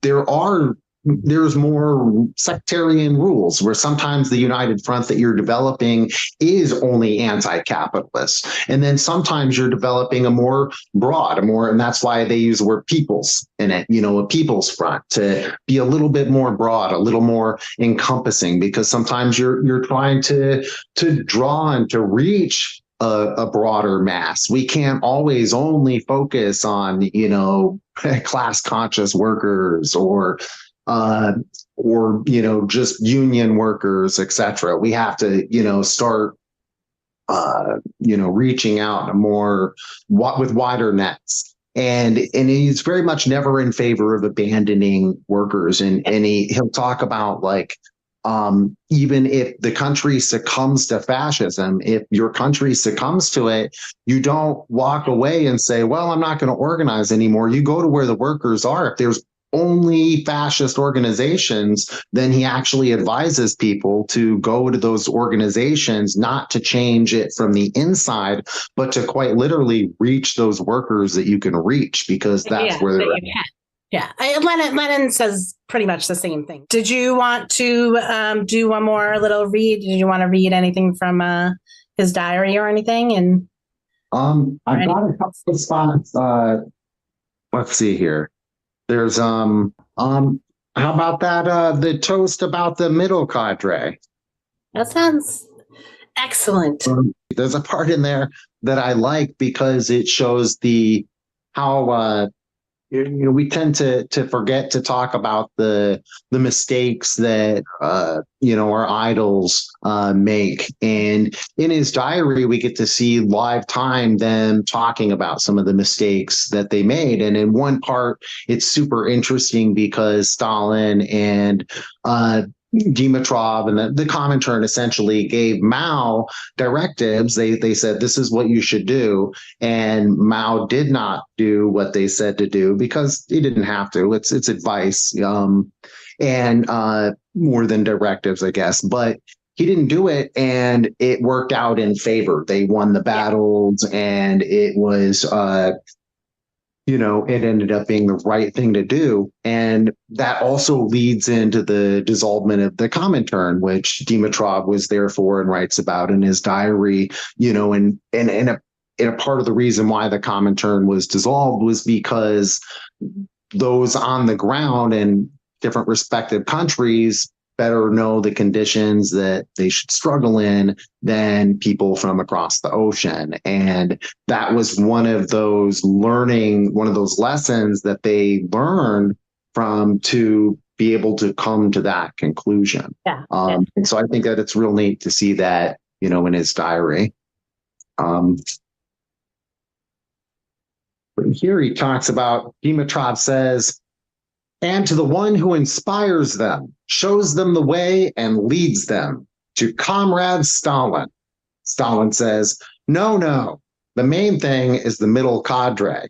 there's more sectarian rules where sometimes the United Front that you're developing is only anti-capitalist, and then sometimes you're developing a more broad, and that's why they use the word peoples in it, a People's Front, to be a little bit more broad, a little more encompassing, because sometimes you're trying to draw and to reach a broader mass. We can't always only focus on, class conscious workers or just union workers, etc. We have to, start, reaching out more with wider nets. And he's very much never in favor of abandoning workers. And he'll talk about like, even if the country succumbs to fascism, if your country succumbs to it, you don't walk away and say, well, I'm not going to organize anymore. You go to where the workers are. If there's only fascist organizations, then he actually advises people to go to those organizations, not to change it from the inside, but to quite literally reach those workers that you can reach, because that's where they're at. Yeah, Lenin says pretty much the same thing. Did you want to do one more little read? Did you want to read anything from his diary or anything? And I've got a couple of spots. Let's see here. There's how about that the toast about the middle cadre? That sounds excellent. There's a part in there that I like because it shows how we tend to forget to talk about the mistakes that our idols make, and in his diary we get to see live time them talking about some of the mistakes that they made. And in one part it's super interesting because Stalin and Dimitrov and the Comintern essentially gave Mao directives. They said, this is what you should do. And Mao did not do what they said to do because he didn't have to. It's advice and more than directives, I guess. But he didn't do it, and it worked out in favor. They won the battles, and it was it ended up being the right thing to do. And that also leads into the dissolvement of the Comintern, which Dimitrov was there for and writes about in his diary, and a part of the reason why the Comintern was dissolved was because those on the ground in different respective countries better know the conditions that they should struggle in than people from across the ocean. And that was one of those lessons that they learned from to be able to come to that conclusion. Yeah. And so I think that it's real neat to see that, in his diary. Here he talks about, Dimitrov says, and to the one who inspires them, shows them the way, and leads them, to Comrade Stalin. Stalin says, no, the main thing is the middle cadre.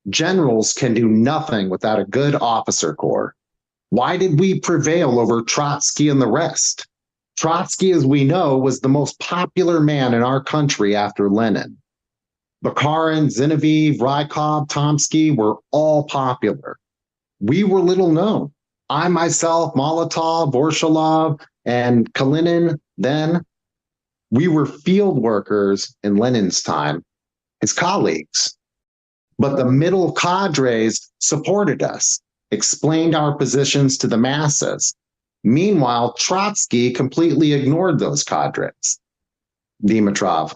Generals can do nothing without a good officer corps. Why did we prevail over Trotsky and the rest? Trotsky, as we know, was the most popular man in our country after Lenin. Bukharin, Zinoviev, Rykov, Tomsky were all popular. We were little known. I myself, Molotov, Vorshilov, and Kalinin, then we were field workers in Lenin's time, his colleagues. But the middle cadres supported us, explained our positions to the masses. Meanwhile, Trotsky completely ignored those cadres. Dimitrov.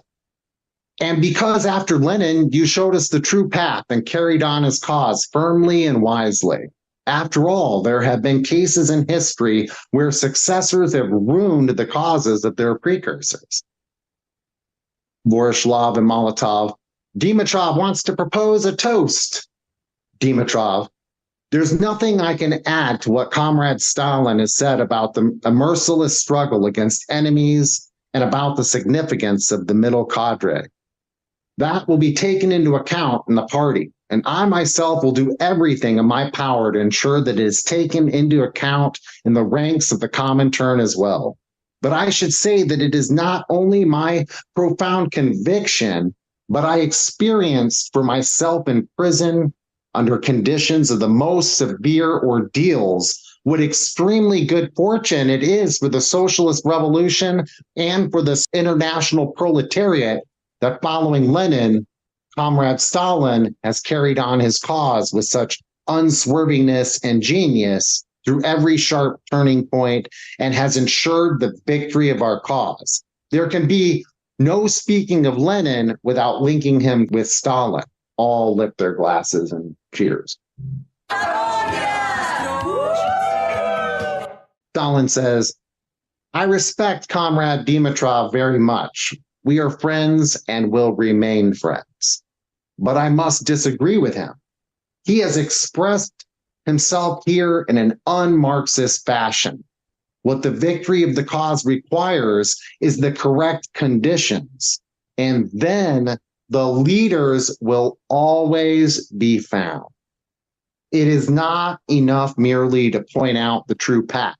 And because after Lenin, you showed us the true path and carried on his cause firmly and wisely. After all, there have been cases in history where successors have ruined the causes of their precursors. Voroshlov and Molotov. Dimitrov wants to propose a toast. Dimitrov. There's nothing I can add to what Comrade Stalin has said about the merciless struggle against enemies and about the significance of the middle cadre. That will be taken into account in the party, and I myself will do everything in my power to ensure that it is taken into account in the ranks of the Comintern as well. But I should say that it is not only my profound conviction, but I experienced for myself in prison under conditions of the most severe ordeals what extremely good fortune it is for the socialist revolution and for this international proletariat that following Lenin, Comrade Stalin has carried on his cause with such unswervingness and genius through every sharp turning point and has ensured the victory of our cause. There can be no speaking of Lenin without linking him with Stalin. All lift their glasses and cheers. Stalin says, I respect Comrade Dimitrov very much. We are friends and will remain friends. But I must disagree with him. He has expressed himself here in an un-Marxist fashion. What the victory of the cause requires is the correct conditions, and then the leaders will always be found. It is not enough merely to point out the true path.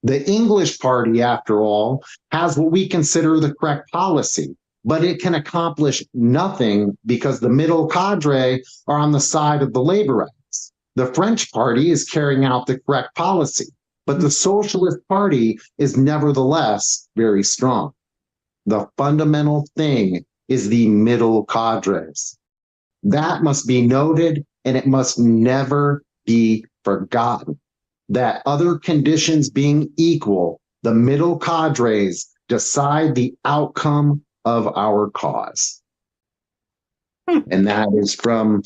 The English party, after all, has what we consider the correct policy, but it can accomplish nothing because the middle cadre are on the side of the laborites. The French party is carrying out the correct policy, but the Socialist Party is nevertheless very strong. The fundamental thing is the middle cadres. That must be noted, and it must never be forgotten. That other conditions being equal, the middle cadres decide the outcome of our cause. And that is from,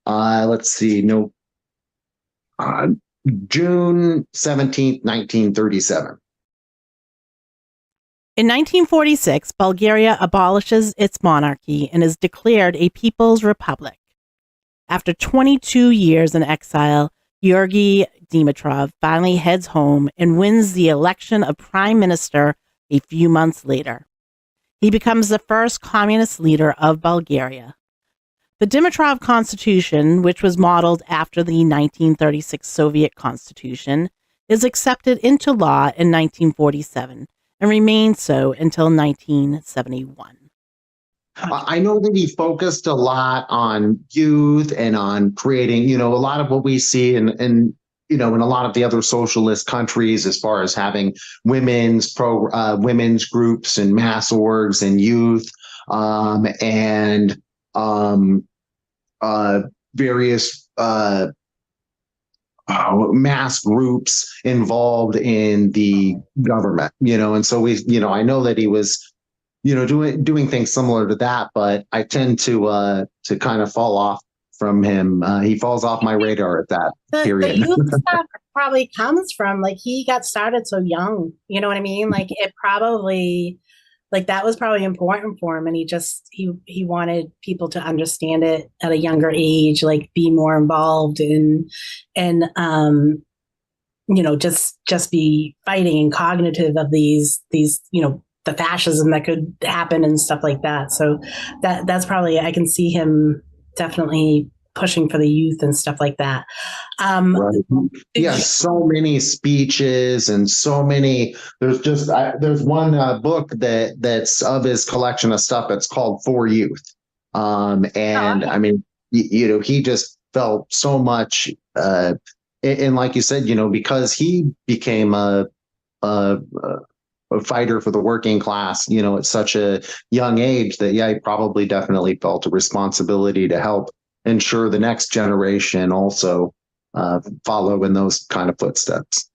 June 17th, 1937. In 1946, Bulgaria abolishes its monarchy and is declared a People's Republic. After 22 years in exile, Georgy Dimitrov finally heads home and wins the election of prime minister a few months later. He becomes the first communist leader of Bulgaria. The Dimitrov Constitution, which was modeled after the 1936 Soviet Constitution, is accepted into law in 1947 and remained so until 1971. I know that he focused a lot on youth and on creating, a lot of what we see in a lot of the other socialist countries as far as having women's groups and mass orgs and youth and various mass groups involved in the government, and so I know that he was doing things similar to that, but I tend to kind of fall off from him. He falls off my radar at that period. The youth stuff probably comes from he got started so young. You know what I mean? It probably that was probably important for him, and he wanted people to understand it at a younger age, be more involved and just be fighting and cognitive of these the fascism that could happen and stuff like that. So that's probably, I can see him definitely pushing for the youth and stuff like that. Right. Yeah, so many speeches and so many. There's one book that's of his collection of stuff. It's called For Youth, I mean, he just felt so much and like you said, because he became a fighter for the working class, at such a young age, that he probably definitely felt a responsibility to help ensure the next generation also follow in those kind of footsteps.